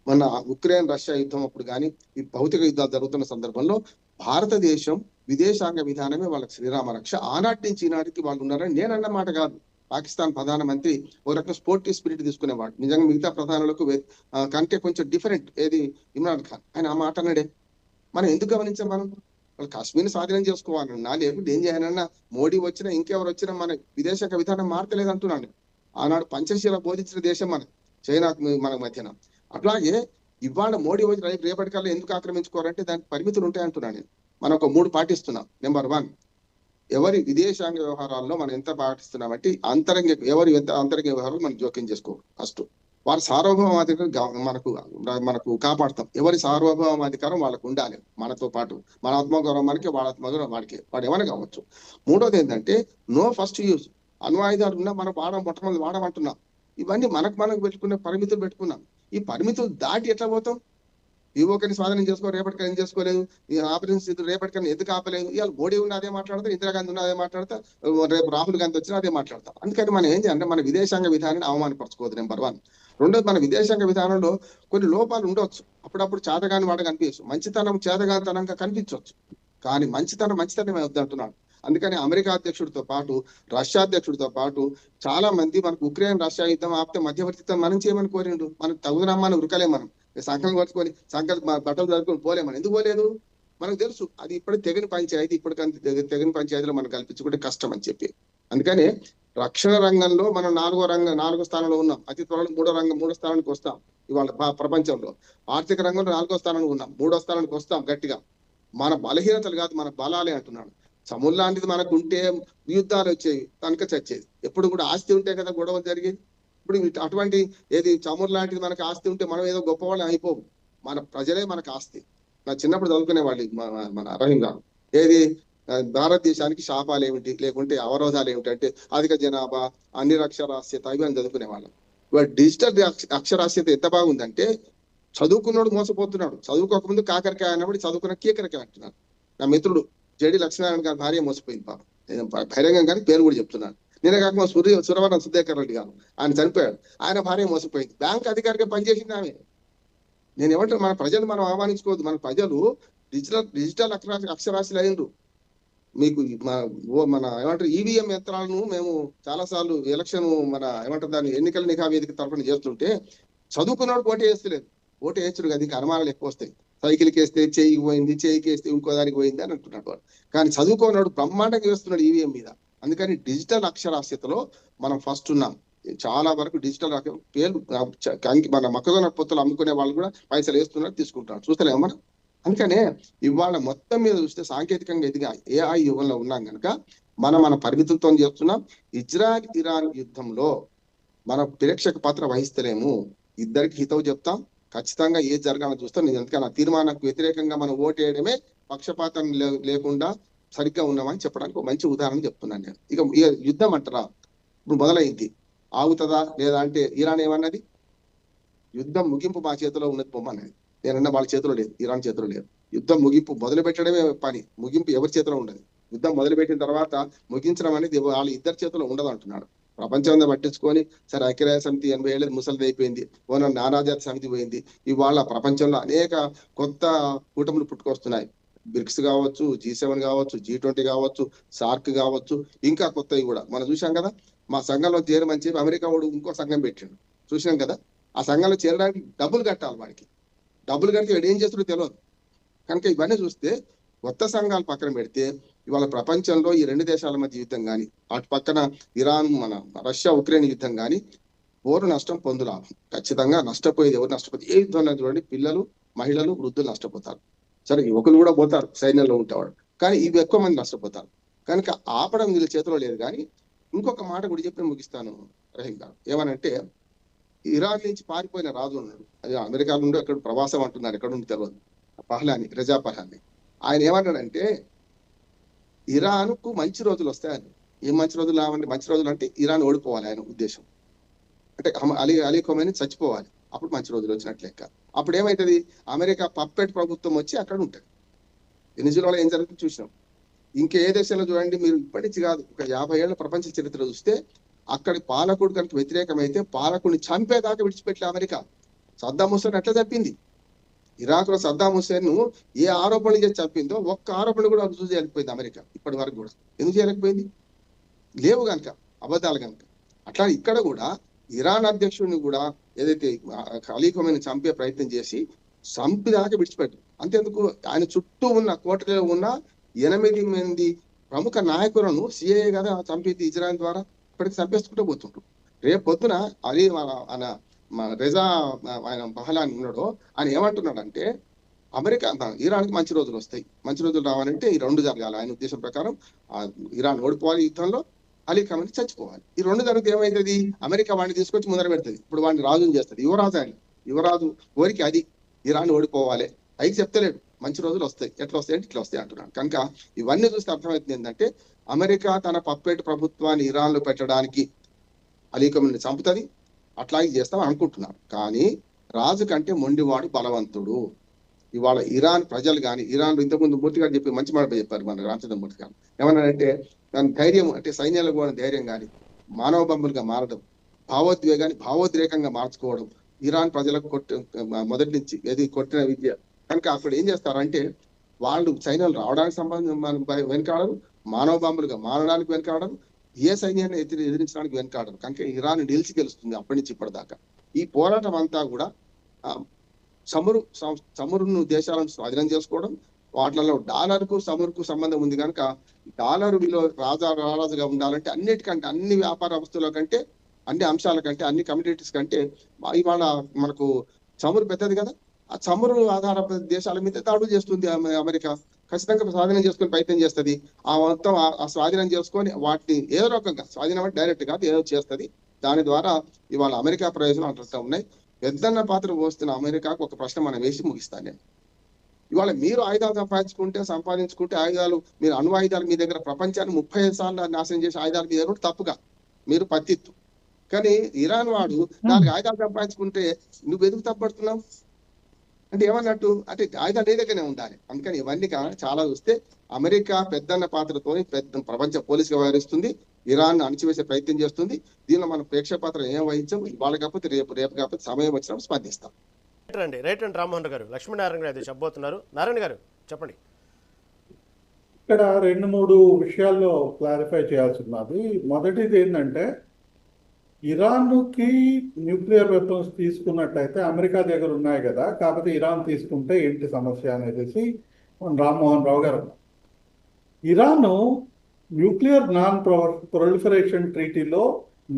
మన ఉక్రెయిన్ రష్యా యుద్ధం అప్పుడు కానీ ఈ భౌతిక యుద్ధాలు జరుగుతున్న సందర్భంలో భారతదేశం విదేశాంగ విధానమే వాళ్ళకి శ్రీరామ రక్ష. ఆనాటి నుంచి ఈనాటికి వాళ్ళు ఉన్నారని నేను అన్న మాట కాదు. పాకిస్తాన్ ప్రధానమంత్రి ఒక రకం స్పోర్టివ్ స్పిరిట్ తీసుకునేవాడు. నిజంగా మిగతా ప్రధానులకు కంటే కొంచెం డిఫరెంట్ ఏది ఇమ్రాన్ ఖాన్, ఆయన ఆ మాట అన్నాడే. మనం ఎందుకు గమనించాం, వాళ్ళు కాశ్మీర్ని స్వాధీనం చేసుకోవాలన్నా లేకుంటే ఏం చేయాలన్నా మోడీ వచ్చినా ఇంకెవరు వచ్చినా మన విదేశాంగ విధానం మారతలేదు అంటున్నాను. ఆనాడు పంచశీల బోధించిన దేశం చైనా మన మధ్యన. అట్లాగే ఇవాళ మోడీ వచ్చి రేపటికల్లా ఎందుకు ఆక్రమించుకోవాలంటే దానికి పరిమితులు ఉంటాయి అంటున్నాను నేను. మనం ఒక 3 పాటిస్తున్నాం. నెంబర్ 1, ఎవరి విదేశాంగ వ్యవహారాల్లో మనం ఎంత పాటిస్తున్నామంటే ఎవరి అంతరంగ వ్యవహారాలు మనం జోక్యం చేసుకోవాలి. ఫస్ట్ వారి సార్వభౌమాధికారం మనకు కాపాడుతాం. ఎవరి సార్వభౌమాధికారం వాళ్ళకు ఉండాలి, మనతో పాటు మన ఆత్మగౌరవానికి వాళ్ళ ఆత్మగౌరవం వాడికి వాడు ఏమైనా కావచ్చు. 3వది ఏంటంటే నో ఫస్ట్ యూజ్. అణ్వాయుధాలు ఉన్నా మనం మొట్టమొదటి వాడమంటున్నాం. ఇవన్నీ మనకు పెట్టుకునే పరిమితులు పెట్టుకున్నాం. ఈ పరిమితులు దాటి ఎట్లా పోతాం? ఒకరిని స్వాధీనం రేపటికన్నా ఏం చేసుకోలేదు, ఈ ఆపరేషన్ స్థితి రేపటికన్నా ఎందుకు ఆపలేదు. ఇవాళ మోడీ ఉన్న అదే మాట్లాడతారు, ఇందిరాగాంధీ ఉన్న అదే మాట్లాడతా, రేపు రాహుల్ గాంధీ వచ్చినా అదే మాట్లాడతాం. అందుకని మనం ఏం చేయాలంటే మన విదేశాంగ విధానాన్ని అవమానపరచుకోవద్దు. నెంబర్ 1. 2వది, మన విదేశాంగ విధానంలో కొన్ని లోపాలు ఉండవచ్చు, అప్పుడప్పుడు చేతగాని వాడు కనిపించవచ్చు, మంచితనం చేతగానితనంగా కనిపించవచ్చు. కానీ మంచితనమే వద్దంటున్నాడు. అందుకని అమెరికా అధ్యక్షుడితో పాటు రష్యా అధ్యక్షుడితో పాటు చాలా మంది మనకు ఉక్రెయిన్ రష్యా యుద్ధం ఆపితే మధ్యవర్తిత్వం మనం చేయమని కోరిండు. మనం తగుదనమ్మని ఉరకలే, మనం సంఘం కొట్టుకొని సంఘాలు బట్టలు జరుపుకొని పోలే. మనం ఎందుకు పోలేదు? మనకు తెలుసు అది ఇప్పుడు తెగని పంచాయతీ, ఇప్పటికంత తెగని పంచాయతీలో మనం కల్పించుకుంటే కష్టం అని చెప్పి. అందుకని రక్షణ రంగంలో మనం 4వ స్థానంలో ఉన్నాం. అతి త్వరలో 3వ స్థానానికి వస్తాం. ఇవాళ ప్రపంచంలో ఆర్థిక రంగంలో 4వ స్థానంలో ఉన్నాం, 3వ స్థానానికి వస్తాం గట్టిగా. మన బలహీనతలు కాదు, మన బలాలే అంటున్నాడు. సముద్రం లాంటిది మనకు ఉంటే యుద్ధాలు వచ్చేవి, కనుక చచ్చేది. ఎప్పుడు కూడా ఆస్తి ఉంటే కదా గొడవలు జరిగేది. ఇప్పుడు అటువంటి ఏది చమురు లాంటిది మనకి ఆస్తి ఉంటే మనం ఏదో గొప్పవాళ్ళం అయిపోవు. మన ప్రజలే మనకు ఆస్తి. నా చిన్నప్పుడు చదువుకునే వాళ్ళు మన రహీం గారు ఏది భారతదేశానికి శాపాలు ఏమిటి, లేకుంటే అవరోధాలు ఏమిటంటే అధిక జనాభా, అనిరక్షరాస్యత, ఇవి అని చదువుకునే వాళ్ళం. ఇవాళ డిజిటల్ అక్షరాస్యత ఎంత బాగుందంటే చదువుకున్నాడు మోసపోతున్నాడు, చదువుకోకముందు కాకరకాయ అన్నప్పుడు చదువుకున్న కీకరకాయ అంటున్నాడు. నా మిత్రుడు జేడి లక్ష్మీనారాయణ గారి భార్య మోసపోయింది పాపం. నేను బహిరంగం కానీ పేరు కూడా చెప్తున్నాను. నిన్న కాక సురవరం సుధాకర్ రెడ్డి గారు ఆయన చనిపోయాడు, ఆయన భార్య మోసపోయింది. బ్యాంక్ అధికారిగా పనిచేసింది ఆమె. నేను ఏమంటాను, మన ప్రజలు మనం ఆహ్వానించుకోవద్దు. మన ప్రజలు డిజిటల్ అక్షరాస్యులు అయినరు. మీకు మన ఏమంటారు ఈవీఎం యంత్రాలను మేము చాలా సార్లు ఎలక్షన్ మన ఏమంటారు దాన్ని ఎన్నికల నిఘా వేదిక తరఫున చేస్తుంటే చదువుకున్నాడు ఓటు వేస్తలేదు. ఓటు వేస్తుడు కదా, ఇంకా అనుమానాలు ఎక్కువ వస్తాయి. సైకిల్కి వేస్తే చేయికి పోయింది, చేయికి వేస్తే ఇంకో దానికి పోయింది అని అంటున్నాడు వాడు. కానీ చదువుకున్నాడు బ్రహ్మాండంగా వేస్తున్నాడు ఈవీఎం మీద. అందుకని డిజిటల్ అక్షరాస్యతలో మనం ఫస్ట్ ఉన్నాం. చాలా వరకు డిజిటల్ పేర్లు మన మొక్కజొన్న పొత్తులు అమ్ముకునే వాళ్ళు కూడా పైసలు వేస్తున్నారు, తీసుకుంటున్నారు. చూస్తలేమో మనం. అందుకనే ఇవాళ మొత్తం మీద చూస్తే సాంకేతికంగా ఎదిగా AI యుగంలో ఉన్నాం కనుక మన పరిమితులతో చేస్తున్నాం. ఇజ్రాయెల్ ఇరాన్ యుద్ధంలో మన ప్రేక్షక పాత్ర వహిస్తలేము. ఇద్దరికి హితవు చెప్తాం, ఖచ్చితంగా ఏది జరగాలని చూస్తాం. నేను అందుకని ఆ తీర్మానానికి వ్యతిరేకంగా మనం ఓటు వేయడమే పక్షపాతం లేకుండా సరిగ్గా ఉన్నామని చెప్పడానికి ఒక మంచి ఉదాహరణ చెప్తున్నాను నేను. ఇక యుద్ధం అంటారా, ఇప్పుడు మొదలైంది, ఆగుతుందా లేదా అంటే ఇరాన్ ఏమన్నది, యుద్ధం ముగింపు మా చేతిలో ఉన్నది పొమ్మన్నది. నేనన్నా వాళ్ళ చేతిలో లేదు, ఇరాన్ చేతిలో లేదు. యుద్ధం ముగింపు మొదలు పెట్టడమే పని, ముగింపు ఎవరి చేతిలో ఉండదు. యుద్ధం మొదలుపెట్టిన తర్వాత ముగించడం అనేది వాళ్ళ ఇద్దరి చేతిలో ఉండదు అంటున్నాడు. ప్రపంచం అంతా పట్టించుకొని సరే ఐక్యరాజ్య సమితి 80 ఏళ్ళది ముసలిది అయిపోయింది, ఓన నానాజాతి సమితి పోయింది. ఇవాళ ప్రపంచంలో అనేక కొత్త కూటములు పుట్టుకొస్తున్నాయి. బ్రిక్స్ కావచ్చు, G7 కావచ్చు, G20 కావచ్చు, సార్క్ కావచ్చు, ఇంకా కొత్తవి కూడా మనం చూసాం కదా. మా సంఘంలో చేరమని చెప్పి అమెరికా వాడు ఇంకో సంఘం పెట్టిండు, చూసినాం కదా. ఆ సంఘంలో చేరడానికి డబ్బులు కట్టాలి, వాడికి డబ్బులు కడితే వాడు ఏం చేస్తాడో తెలియదు. కనుక ఇవన్నీ చూస్తే కొత్త సంఘాలు పక్కన పెడితే ఇవాళ ప్రపంచంలో ఈ 2 దేశాల మధ్య యుద్ధం కానీ, అటు పక్కన ఇరాన్ మన రష్యా ఉక్రెయిన్ యుద్ధం కానీ, పోరు నష్టం పొందు లాభం. ఖచ్చితంగా నష్టపోయేది ఎవరు నష్టపోతే ఏ యుద్ధంలో చూడండి, పిల్లలు, మహిళలు, వృద్ధులు నష్టపోతారు. సరే యువకులు కూడా పోతారు, సైన్యంలో ఉంటాడు, కానీ ఇవి ఎక్కువ మంది నష్టపోతారు. కనుక ఆపడం వీళ్ళ చేతిలో లేదు. కానీ ఇంకొక మాట కూడా చెప్పి ముగిస్తాను రహీం గారు. ఏమనంటే ఇరాన్ నుంచి పారిపోయిన రాజు ఉన్నాడు, అది అమెరికా నుండి అక్కడ ప్రవాసం అంటున్నారు, ఎక్కడ నుండి తెలియదు, పహ్లాని, రజా పహ్లాని. ఆయన ఏమన్నాడంటే ఇరాన్ కు మంచి రోజులు వస్తాయని. ఏం మంచి రోజులు రావండి? మంచి రోజులు అంటే ఇరాన్ ఓడిపోవాలి ఆయన ఉద్దేశం. అంటే అలీ ఖొమైనీ చచ్చిపోవాలి, అప్పుడు మంచి రోజులు వచ్చినట్లు లెక్క. అప్పుడు ఏమైతుంది, అమెరికా పప్పెట్ ప్రభుత్వం వచ్చి అక్కడ ఉంటుంది. వెనిజులాలో ఏం జరుగుతుంది చూసినాం. ఇంకే దేశంలో చూడండి మీరు, ఇప్పటి నుంచి కాదు ఒక 50 ఏళ్ల ప్రపంచ చరిత్ర చూస్తే అక్కడి పాలకుడు కనుక వ్యతిరేకమైతే పాలకుడిని చంపేదాకా విడిచిపెట్టలే అమెరికా. సద్దాం హుస్సేన్ ఎట్లా చంపింది? ఇరాక్ లో సద్దాం హుస్సేన్ ను ఏ ఆరోపణలు చేసి చంపిందో ఒక్క ఆరోపణ కూడా రుజువు చేయలేకపోయింది అమెరికా ఇప్పటి వరకు కూడా. ఎందుకు చేయలేకపోయింది? లేవు కనుక, అబద్ధాలు కనుక. అట్లా ఇక్కడ కూడా ఇరాన్ అధ్యక్షుడిని కూడా ఏదైతే అలీ ఖొమైనీ చంపే ప్రయత్నం చేసి చంపిదాకా విడిచిపెట్టారు. అంతేందుకు ఆయన చుట్టూ ఉన్న కోటలో ఉన్న 8 మంది ప్రముఖ నాయకులను CIA కదా చంపింది ఇజ్రాయెల్ ద్వారా. ఇప్పటికి చంపేసుకుంటూ పోతుంటారు. రేపు పొద్దున అలీ రెజా ఆయన పహ్లాని ఉన్నాడో ఆయన ఏమంటున్నాడంటే అమెరికా ఇరాన్కి మంచి రోజులు వస్తాయి, మంచి రోజులు రావాలంటే ఈ 2 జరగాలి. ఆయన ఉద్దేశం ప్రకారం ఇరాన్ ఓడిపోవాలి యుద్ధంలో, అలీ ఖొమైనీ చచ్చిపోవాలి. ఈ 2 జరిగితే ఏమైతుంది, అమెరికా వాడిని తీసుకొచ్చి ముందర పెడుతుంది. ఇప్పుడు వాడిని రాజుని చేస్తుంది, యువరాజు. ఆయన యువరాజు కోరిక అది, ఇరాన్ ఓడిపోవాలి. అయితే చెప్తలేడు మంచి రోజులు వస్తాయి, ఎట్లా వస్తాయి అంటే ఇట్లా వస్తాయి అంటున్నాడు. కనుక ఇవన్నీ చూస్తే అర్థమవుతుంది ఏంటంటే అమెరికా తన పప్పెట్ ప్రభుత్వాన్ని ఇరాన్ లో పెట్టడానికి అలీ ఖొమైనీ చంపుతుంది, అట్లాగే చేస్తాం అనుకుంటున్నారు. కానీ రాజు కంటే మొండివాడు బలవంతుడు. ఇవాళ ఇరాన్ ప్రజలు కానీ, ఇరాన్ ఇంతకుముందు మూర్తి గారు చెప్పి మంచి మాట చెప్పారు మన రామచంద్రమూర్తి గారు. ఏమన్నారంటే దాని ధైర్యం అంటే సైన్యాలకు కూడా ధైర్యం కానీ, మానవ బొమ్మలుగా మారడం, భావోద్వేగాన్ని భావోద్రేకంగా మార్చుకోవడం ఇరాన్ ప్రజలకు మొదటి నుంచి ఏది కొట్టిన విద్య. కనుక అక్కడ ఏం చేస్తారంటే వాళ్ళు సైన్యాలు రావడానికి సంబంధం వెనకాడరు, మానవ బాంబులుగా మారడానికి వెనకాడరు, ఏ సైన్యాన్ని ఎదిరించడానికి వెనకాడరు. కనుక ఇరాన్ నిలిచి గెలుస్తుంది అప్పటి నుంచి ఇప్పటిదాకా. ఈ పోరాటం అంతా కూడా చమురును దేశాలను స్వాధీనం చేసుకోవడం, వాటిలలో డాలర్కు చమురుకు సంబంధం ఉంది కనుక డాలర్ విలువ రారాజుగా ఉండాలంటే అన్నిటికంటే, అన్ని వ్యాపార వస్తువుల కంటే, అన్ని అంశాల కంటే, అన్ని కమ్యూనిటీస్ కంటే ఇవాళ మనకు చమురు పెద్దది కదా. ఆ చమురు ఆధార దేశాల మీద దాడులు చేస్తుంది అమెరికా. ఖచ్చితంగా స్వాధీనం చేసుకుని ప్రయత్నం చేస్తుంది. ఆ మొత్తం ఆ స్వాధీనం చేసుకొని వాటిని ఏదో రకంగా, స్వాధీనం అంటే డైరెక్ట్ కాదు, ఏదో చేస్తుంది. దాని ద్వారా ఇవాళ అమెరికా ప్రయోజనాలు అంటూ ఉన్నాయి. పెద్దన్న పాత్ర పోస్తున్న అమెరికాకు ఒక ప్రశ్న మనం వేసి ముగిస్తాను నేను. ఇవాళ మీరు ఆయుధాలు సంపాదించుకుంటే ఆయుధాలు, మీరు అణు ఆయుధాలు మీ దగ్గర ప్రపంచాన్ని 35 సార్లు నాశనం చేసే ఆయుధాలు మీ దగ్గర తప్పుగా మీరు పత్తిత్తు. కానీ ఇరాన్ వాడు దానికి ఆయుధాలు సంపాదించుకుంటే నువ్వు ఎందుకు తప్పడుతున్నావు అంటే ఏమన్నట్టు, అంటే ఆయుధాలు నీ దగ్గరనే ఉండాలి. అందుకని ఇవన్నీ చాలా చూస్తే అమెరికా పెద్దన్న పాత్రతో ప్రపంచ పోలీసుగా వ్యవహరిస్తుంది, ఇరాన్ అణిచివేసే ప్రయత్నం చేస్తుంది. దీనిలో మనం ప్రేక్షక పాత్ర ఏం వహించాం, ఇవాళ కాకపోతే రేపు కాకపోతే సమయం వచ్చినప్పుడు స్పందిస్తాం. రైట్ అండి రామ్మోహన్ గారు. లక్ష్మీనారాయణ గారు చెప్పబోతున్నారు. నారాయణ గారు చెప్పండి. ఇక్కడ 2-3 విషయాల్లో క్లారిఫై చేయాల్సి ఉన్నది. మొదటిది ఏంటంటే, ఇరాన్కి న్యూక్లియర్ వెపన్స్ తీసుకున్నట్టయితే అమెరికా దగ్గర ఉన్నాయి కదా, కాకపోతే ఇరాన్ తీసుకుంటే ఏంటి సమస్య అనేది రామ్మోహన్ రావు గారు. ఇరాన్ న్యూక్లియర్ నాన్ ప్రొలిఫరేషన్ ట్రీటీలో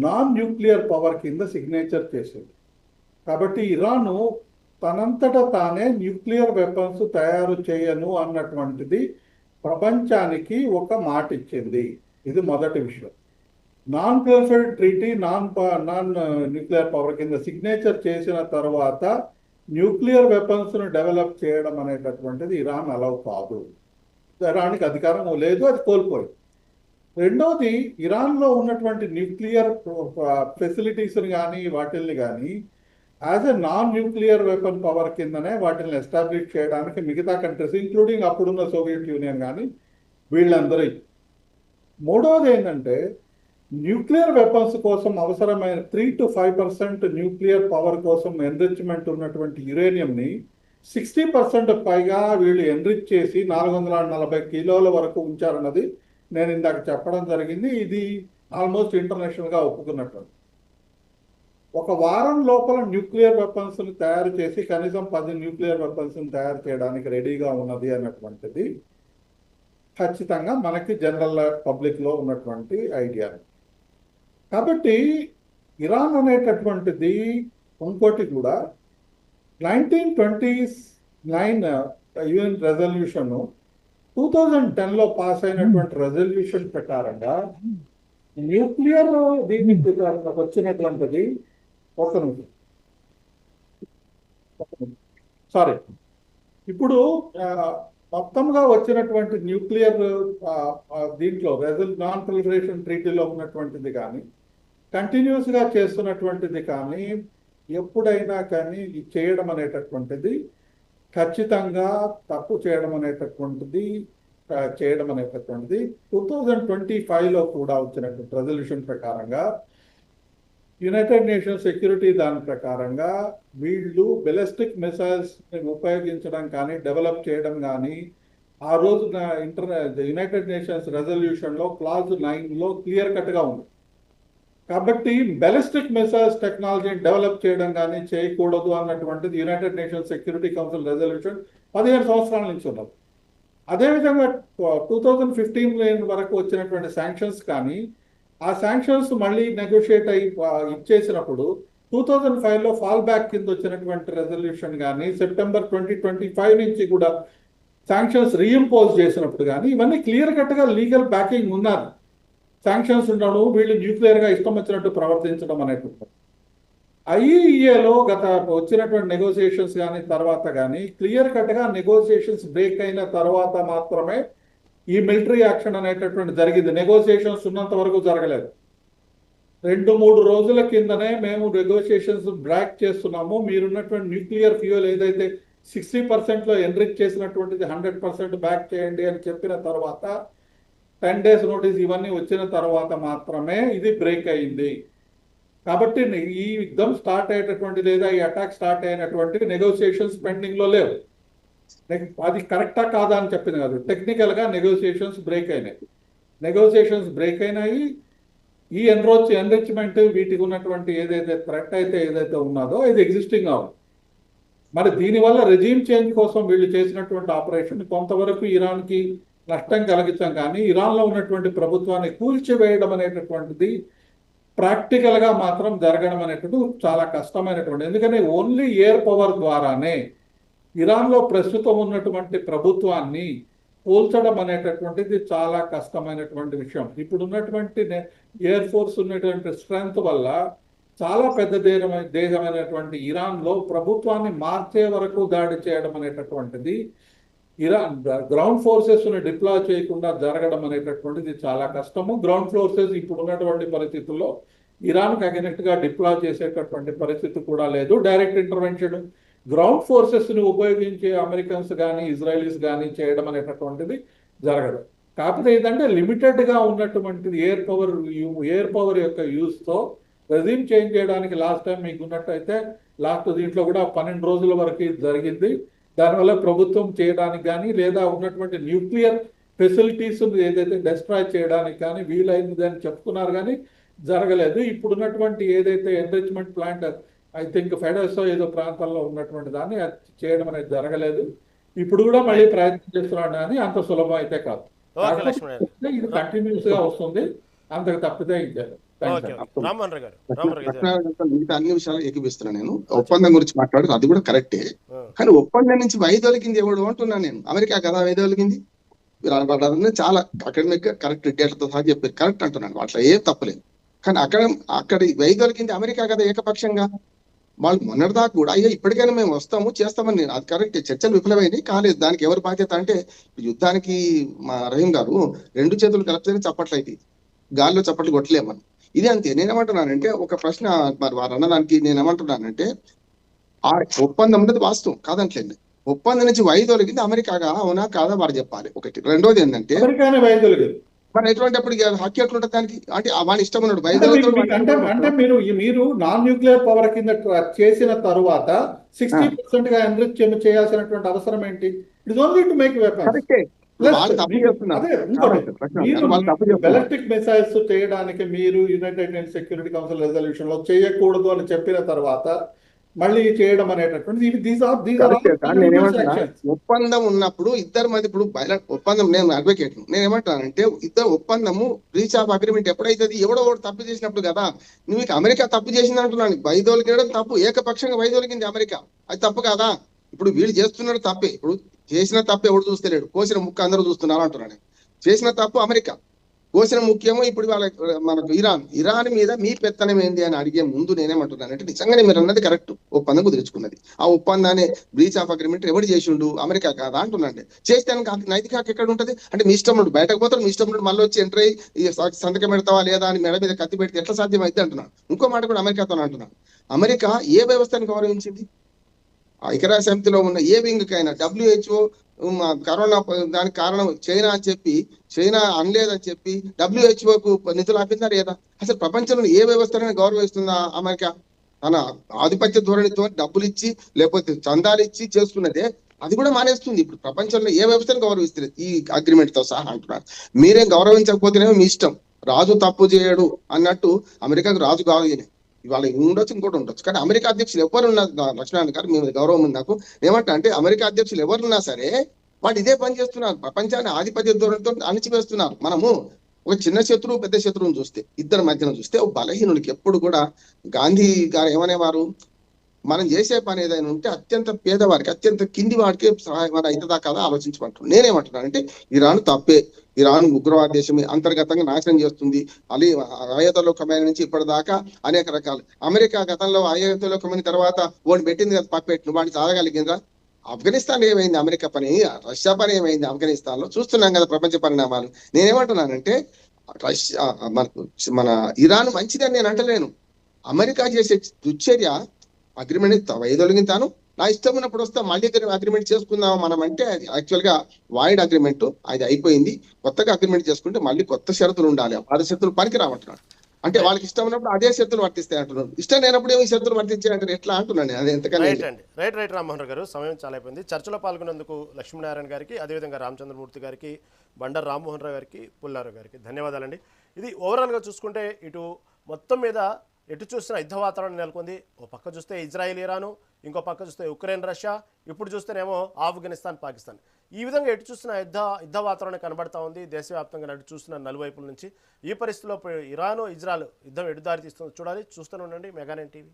నాన్ న్యూక్లియర్ పవర్ కింద సిగ్నేచర్ చేసింది. కాబట్టి ఇరాను తనంతట తానే న్యూక్లియర్ వెపన్స్ తయారు చేయను అన్నటువంటిది ప్రపంచానికి ఒక మాట ఇచ్చింది. ఇది మొదటి విషయం. Non proliferation treaty non nuclear power కింద సిగ్నేచర్ చేసిన తర్వాత న్యూక్లియర్ వెపన్స్ను డెవలప్ చేయడం అనేటటువంటిది ఇరాన్ అలౌ కాదు. ఇరాన్కి అధికారం లేదు, అది కోల్పోయింది. రెండోది, ఇరాన్లో ఉన్నటువంటి న్యూక్లియర్ ఫెసిలిటీస్ని కానీ వాటిల్ని కానీ as a non nuclear weapon power కిందనే వాటిని ఎస్టాబ్లిష్ చేయడానికి మిగతా కంట్రీస్ ఇంక్లూడింగ్ అప్పుడున్న సోవియట్ యూనియన్ కానీ వీళ్ళందరూ. మూడవది ఏంటంటే, న్యూక్లియర్ వెపన్స్ కోసం అవసరమైన 3 to 5% న్యూక్లియర్ పవర్ కోసం ఎన్రిచ్మెంట్ ఉన్నటువంటి యురేనియంని 60% పైగా వీళ్ళు ఎన్రిచ్ చేసి 440 కిలోల వరకు ఉంచారన్నది నేను ఇందాక చెప్పడం జరిగింది. ఇది ఆల్మోస్ట్ ఇంటర్నేషనల్గా ఒప్పుకున్నట్టు. ఒక వారం లోపల న్యూక్లియర్ వెపన్స్ని తయారు చేసి కనీసం 10 న్యూక్లియర్ వెపన్స్ని తయారు చేయడానికి రెడీగా ఉన్నది అన్నటువంటిది ఖచ్చితంగా మనకి జనరల్ పబ్లిక్లో ఉన్నటువంటి ఐడియా. కాబట్టి ఇరాన్ అనేటటువంటిది ఇంకోటి కూడా 1929 యుఎన్ రెజల్యూషన్ 2010లో పాస్ అయినటువంటి రెజల్యూషన్ ప్రకారంగా న్యూక్లియర్ దీనికి వచ్చినటువంటిది ఇప్పుడు మొత్తంగా వచ్చినటువంటి న్యూక్లియర్ దీంట్లో నాన్ ప్రొలిఫరేషన్ ట్రీటీలో ఉన్నటువంటిది కానీ కంటిన్యూస్గా చేస్తున్నటువంటిది కానీ ఎప్పుడైనా కానీ చేయడం అనేటటువంటిది ఖచ్చితంగా తప్పు చేయడం అనేటటువంటిది 2025లో కూడా వచ్చినటువంటి రెజల్యూషన్ ప్రకారంగా యునైటెడ్ నేషన్స్ సెక్యూరిటీ దాని ప్రకారంగా వీళ్ళు బెలిస్టిక్ మిసైల్స్ ఉపయోగించడం కానీ డెవలప్ చేయడం కానీ ఆ రోజు యునైటెడ్ నేషన్స్ రెజల్యూషన్లో క్లాజ్ 9లో క్లియర్ కట్గా ఉంది. కాబట్టి బెలిస్టిక్ మిసైల్స్ టెక్నాలజీని డెవలప్ చేయడం కానీ చేయకూడదు అన్నటువంటిది United nations security council resolution 15 సంవత్సరాల నుంచి ఉన్నది. అదేవిధంగా 2015 వరకు వచ్చినటువంటి శాంక్షన్స్ కానీ ఆ శాంక్షన్స్ మళ్ళీ నెగోషియేట్ అయ్యి ఇచ్చేసినప్పుడు 2005లో ఫాల్ బ్యాక్ కింద వచ్చినటువంటి రెజల్యూషన్ కానీ సెప్టెంబర్ 2025 నుంచి కూడా శాంక్షన్స్ రీఇంపోజ్ చేసినప్పుడు కానీ ఇవన్నీ క్లియర్ కట్గా లీగల్ బ్యాకింగ్ ఉన్నారు. శాంక్షన్స్ ఉండడం, వీళ్ళు న్యూక్లియర్గా ఇష్టం వచ్చినట్టు ప్రవర్తించడం అనేటువంటి ఐఈఏలో గత వచ్చినటువంటి నెగోసియేషన్స్ కానీ తర్వాత కానీ క్లియర్ కట్గా నెగోసియేషన్స్ బ్రేక్ అయిన తర్వాత మాత్రమే ఈ మిలిటరీ యాక్షన్ అనేటటువంటి జరిగింది. నెగోసియేషన్స్ ఉన్నంత వరకు జరగలేదు. 2-3 రోజుల కిందనే మేము నెగోసియేషన్స్ బ్రేక్ చేస్తున్నాము, మీరున్నటువంటి న్యూక్లియర్ ఫ్యూయల్ ఏదైతే 60%లో ఎన్రిచ్ చేసినటువంటిది 100% బ్యాక్ చేయండి అని చెప్పిన తర్వాత 10 days నోటీస్ ఇవన్నీ వచ్చిన తర్వాత మాత్రమే ఇది బ్రేక్ అయింది. కాబట్టి ఈ యుద్ధం స్టార్ట్ అయ్యేటటువంటి లేదా ఈ అటాక్ స్టార్ట్ అయినటువంటి నెగోసియేషన్స్ పెండింగ్లో లేవు. అది కరెక్టా కాదా అని చెప్పింది కాదు, టెక్నికల్గా నెగోసియేషన్స్ బ్రేక్ అయినాయి. నెగోసియేషన్స్ బ్రేక్ అయినాయి. ఈ ఎన్రిచ్మెంట్ వీటికి ఉన్నటువంటి ఏదైతే థ్రెట్ అయితే ఏదైతే ఉన్నదో ఇది ఎగ్జిస్టింగ్ అవ్వదు. మరి దీనివల్ల రెజీమ్ చేంజ్ కోసం వీళ్ళు చేసినటువంటి ఆపరేషన్ కొంతవరకు ఇరాన్కి నష్టం కలిగించాం, కానీ ఇరాన్లో ఉన్నటువంటి ప్రభుత్వాన్ని కూల్చివేయడం అనేటటువంటిది ప్రాక్టికల్గా మాత్రం జరగడం అనేటువంటిది చాలా కష్టమైనటువంటి, ఎందుకంటే ఓన్లీ ఎయిర్ పవర్ ద్వారానే ఇరాన్లో ప్రస్తుతం ఉన్నటువంటి ప్రభుత్వాన్ని కూల్చడం అనేటటువంటిది చాలా కష్టమైనటువంటి విషయం. ఇప్పుడు ఉన్నటువంటి ఎయిర్ ఫోర్స్ ఉన్నటువంటి స్ట్రెంగ్త్ వల్ల చాలా పెద్ద దేశమైనటువంటి ఇరాన్లో ప్రభుత్వాన్ని మార్చే వరకు దాడి చేయడం అనేటటువంటిది, ఇరాన్ గ్రౌండ్ ఫోర్సెస్ని డిప్లాయ్ చేయకుండా జరగడం అనేటటువంటిది చాలా కష్టము. గ్రౌండ్ ఫోర్సెస్ ఇప్పుడు ఉన్నటువంటి పరిస్థితుల్లో ఇరాన్కి అగెనెస్ట్గా డిప్లాయ్ చేసేటటువంటి పరిస్థితి కూడా లేదు. డైరెక్ట్ ఇంటర్వెన్షన్ గ్రౌండ్ ఫోర్సెస్ని ఉపయోగించే అమెరికన్స్ కానీ ఇజ్రాయలీస్ కానీ చేయడం అనేటటువంటిది జరగదు. కాకపోతే ఏంటంటే లిమిటెడ్గా ఉన్నటువంటిది ఎయిర్ పవర్ యొక్క యూస్తో రెజ్యూమ్ చేంజ్ చేయడానికి లాస్ట్ టైం మీకు ఉన్నట్టయితే లాస్ట్ దీంట్లో కూడా 12 రోజుల వరకు జరిగింది. దానివల్ల ప్రభుత్వం చేయడానికి కానీ లేదా ఉన్నటువంటి న్యూక్లియర్ ఫెసిలిటీస్ ఏదైతే డిస్ట్రాయ్ చేయడానికి కానీ వీలైంది అని చెప్తున్నారు, కానీ జరగలేదు. ఇప్పుడున్నటువంటి ఏదైతే ఎన్రిచ్మెంట్ ప్లాంట్ ఐ థింక్ ఫెడర్సో ఏదో ప్రాంతాల్లో ఉన్నటువంటి దాన్ని చేయడం అనేది జరగలేదు. ఇప్పుడు కూడా మళ్ళీ ప్రయత్నం చేస్తున్నాడు, కానీ అంత సులభం అయితే కాదు. ఇది కంటిన్యూస్ గా వస్తుంది, అంతకు తప్పితే ఇచ్చారు. మిగతా అన్ని విషయాలు ఏకీపిస్తున్నాను. నేను ఒప్పందం గురించి మాట్లాడారు, అది కూడా కరెక్టే. కానీ ఒప్పందం నుంచి వైదొలిగింది ఎవడు అంటున్నాను నేను. అమెరికా కదా వైదొలిగింది. చాలా అకాడమిక్ గా కరెక్ట్ డేటాతో సహా చెప్పారు, కరెక్ట్ అంటున్నాను, అట్లా ఏం తప్పలేదు. కానీ అక్కడ వైదొలిగింది అమెరికా కదా ఏకపక్షంగా. వాళ్ళు మొన్నటిదాకా కూడా అయ్యో ఇప్పటికైనా మేము వస్తాము చేస్తామని, అది కరెక్ట్. చర్చలు విఫలమైంది, కాలేదు. దానికి ఎవరు బాధ్యత అంటే యుద్ధానికి మా రహీం గారు 2 చేతులు కలిపితేనే చప్పట్లు అయితే, గాల్లో చప్పట్లు కొట్టలేమని. ఇది అంతే. నేనేమంటున్నానంటే ఒక ప్రశ్న మరి వారు అన్నదానికి నేనేమంటున్నానంటే ఆ ఒప్పందం అనేది వాస్తవం కాదంటలేండి. ఒప్పందం నుంచి వైదొలిగింది అమెరికాగా అవునా కాదా వారు చెప్పాలి. ఒకటి. రెండోది ఏంటంటే మరి ఎటువంటిప్పుడు హక్కు ఎట్లుంటుంది దానికి, అంటే వాడి ఇష్టం ఉన్నాడు అంటే మీరు నాన్ న్యూక్లియర్ పవర్ కింద చేసిన తరువాత 60% గా ఎన్రిచ్ చేయాల్సినటువంటి అవసరం ఏంటి? It is only to make weapons. బెలిస్టిక్ missiles చేయడానికి మీరు United nations security council resolution లో చేయకూడదు అని చెప్పిన తర్వాత మళ్ళీ చేయడం అనేటటువంటి ఒప్పందం ఉన్నప్పుడు ఇద్దరు మంది, ఇప్పుడు ఒప్పందం నేను అడ్వకేట్, నేను ఏమంటానంటే ఇద్దరు ఒప్పందము బ్రీచ్ ఆఫ్ అగ్రిమెంట్ ఎప్పుడైతే ఎవడో తప్పు చేసినప్పుడు కదా. నువ్వు అమెరికా తప్పు చేసింది అంటున్నాను, వైదొలిగడం తప్పు, ఏకపక్షంగా వైదొలిగింది అమెరికా, అది తప్పు కాదా? ఇప్పుడు వీళ్ళు చేస్తున్నారు తప్పే. ఇప్పుడు చేసిన తప్పు ఎవడు చూస్తలేడు, కోసిన ముక్క అందరూ చూస్తున్నారు అంటున్నాను. చేసిన తప్పు అమెరికా, కోసిన ముఖ్యమో ఇప్పుడు మనకు ఇరాన్ మీద మీ పెత్తనం ఏంది అని అడిగే ముందు నేనేమంటున్నానంటే నిజంగానే మీరు అన్నది కరెక్ట్, ఒప్పందం కుదుర్చుకున్నది. ఆ ఒప్పందాన్ని బ్రీచ్ ఆఫ్ అగ్రిమెంట్ ఎవరు చేసిండు? అమెరికా కాదా అంటున్నాండి. చేస్తే నైతిక హక్కు ఎక్కడ ఉంటుంది? అంటే మీ ఇష్టం నుండి బయటకు పోతాడు, మీ ఇష్టం నుండి మళ్ళీ వచ్చి ఎంటర్ అయ్యి సంతకం పెడతావా లేదా అని మెడ మీద కత్తి పెడితే ఎట్లా సాధ్యం అయితే అంటున్నాను. ఇంకో మాట కూడా అమెరికాతో అంటున్నాను. అమెరికా ఏ వ్యవస్థను గౌరవించింది? ఐక్యరాజ్య సమితిలో ఉన్న ఏ వింగ్కైనా WHO కరోనా దానికి కారణం చైనా అని చెప్పి, చైనా అనలేదని చెప్పి WHO నిధులు ఆపించారు లేదా? అసలు ప్రపంచంలో ఏ వ్యవస్థను గౌరవిస్తుందా అమెరికా? తన ఆధిపత్య ధోరణితో డబ్బులు ఇచ్చి లేకపోతే చందాలు ఇచ్చి చేస్తున్నదే అది కూడా మానేస్తుంది. ఇప్పుడు ప్రపంచంలో ఏ వ్యవస్థను గౌరవిస్తుంది ఈ అగ్రిమెంట్ తో సహా అంటున్నారు. మీరేం గౌరవించకపోతేనేమో మీ ఇష్టం, రాజు తప్పు చేయడు అన్నట్టు అమెరికాకు రాజు కాదు. ఇవాళ ఉండొచ్చు, ఇంకోటి ఉండొచ్చు. కానీ అమెరికా అధ్యక్షులు ఎవరున్నా, లక్ష్మణ్ గారు మీ గౌరవం ఉంది నాకు, ఏమంటా అంటే అమెరికా అధ్యక్షులు ఎవరున్నా సరే వాళ్ళు ఇదే పని చేస్తున్నారు, ప్రపంచాన్ని ఆధిపత్య ధోరణితో అణిచివేస్తున్నారు. మనము ఒక చిన్న శత్రువు పెద్ద శత్రువుని చూస్తే, ఇద్దరి మధ్యన చూస్తే ఒక బలహీనుడికి ఎప్పుడు కూడా గాంధీ గారు ఏమనేవారు, మనం చేసే పని ఏదైనా ఉంటే అత్యంత పేదవారికి, అత్యంత కింది వాడికి సహాయం అవుతుందా కదా ఆలోచించమంటారు. నేనేమంటున్నానంటే ఇరాన్ తప్పే, ఇరాన్ ఉగ్రవాద దేశం అంతర్గతంగా నాశనం చేస్తుంది. అలీ అయోధ్యలో కమైన నుంచి ఇప్పటిదాకా అనేక రకాలు. అమెరికా గతంలో అయోధ్యలో కమైన తర్వాత వాడిని పెట్టింది కదా పప్పెట్టు, వాడిని చాలగలిగిందా? ఆఫ్ఘనిస్తాన్ ఏమైంది అమెరికా పని, రష్యా పని ఏమైంది ఆఫ్ఘనిస్తాన్ లో? చూస్తున్నాం కదా ప్రపంచ పరిణామాలు. నేనేమంటున్నానంటే రష్యా మన ఇరాన్ మంచిదని నేను అంటలేను. అమెరికా చేసే దుశ్చర్య అగ్రిమెంట్ వైదొలిగింతాను, నా ఇష్టం ఉన్నప్పుడు వస్తా మళ్ళీ అగ్రిమెంట్ చేసుకుందాం మనం అంటే అది యాక్చువల్ గా వాయిడ్ అగ్రిమెంట్, అది అయిపోయింది. కొత్తగా అగ్రిమెంట్ చేసుకుంటే మళ్ళీ కొత్త షరతులు ఉండాలి, పాత షరతులు పనికి రామంటున్నాడు. అంటే వాళ్ళకి ఇష్టం ఉన్నప్పుడు అదే షరతులు వర్తిస్తాయి అంటున్నారు, ఇష్టం లేనప్పుడు ఏమి షరతులు వర్తించాయి అంటారు, ఎట్లా అంటున్నాను నేను. అది ఎంతకన్నా రైట్ అండి, రైట్ రామ్మోహన్ రావు గారు, సమయం చాలా అయిపోయింది. చర్చలో పాల్గొన్నందుకు లక్ష్మీనారాయణ గారికి, అదేవిధంగా రామచంద్రమూర్తి గారికి, బండారు రామ్మోహన్ రావు గారికి, పుల్లారావు గారికి ధన్యవాదాలండి. ఇది ఓవరాల్గా చూసుకుంటే ఇటు మొత్తం మీద ఎటు చూసినా యుద్ధ వాతావరణం నెలకొంది. ఓ పక్క చూస్తే ఇజ్రాయిల్ ఇరాను, ఇంకో పక్క చూస్తే ఉక్రెయిన్ రష్యా, ఇప్పుడు చూస్తేనేమో ఆఫ్ఘనిస్తాన్ పాకిస్తాన్. ఈ విధంగా ఎటు చూసినా యుద్ధ వాతావరణం కనబడతా ఉంది దేశవ్యాప్తంగా. నటు చూస్తున్న నలువైపుల నుంచి ఈ పరిస్థితిలో ఇరాను ఇజ్రాయెల్ యుద్ధం ఎటు దారి తీస్తుందో చూడాలి. చూస్తూనే ఉండండి మెగా నైన్ టీవీ.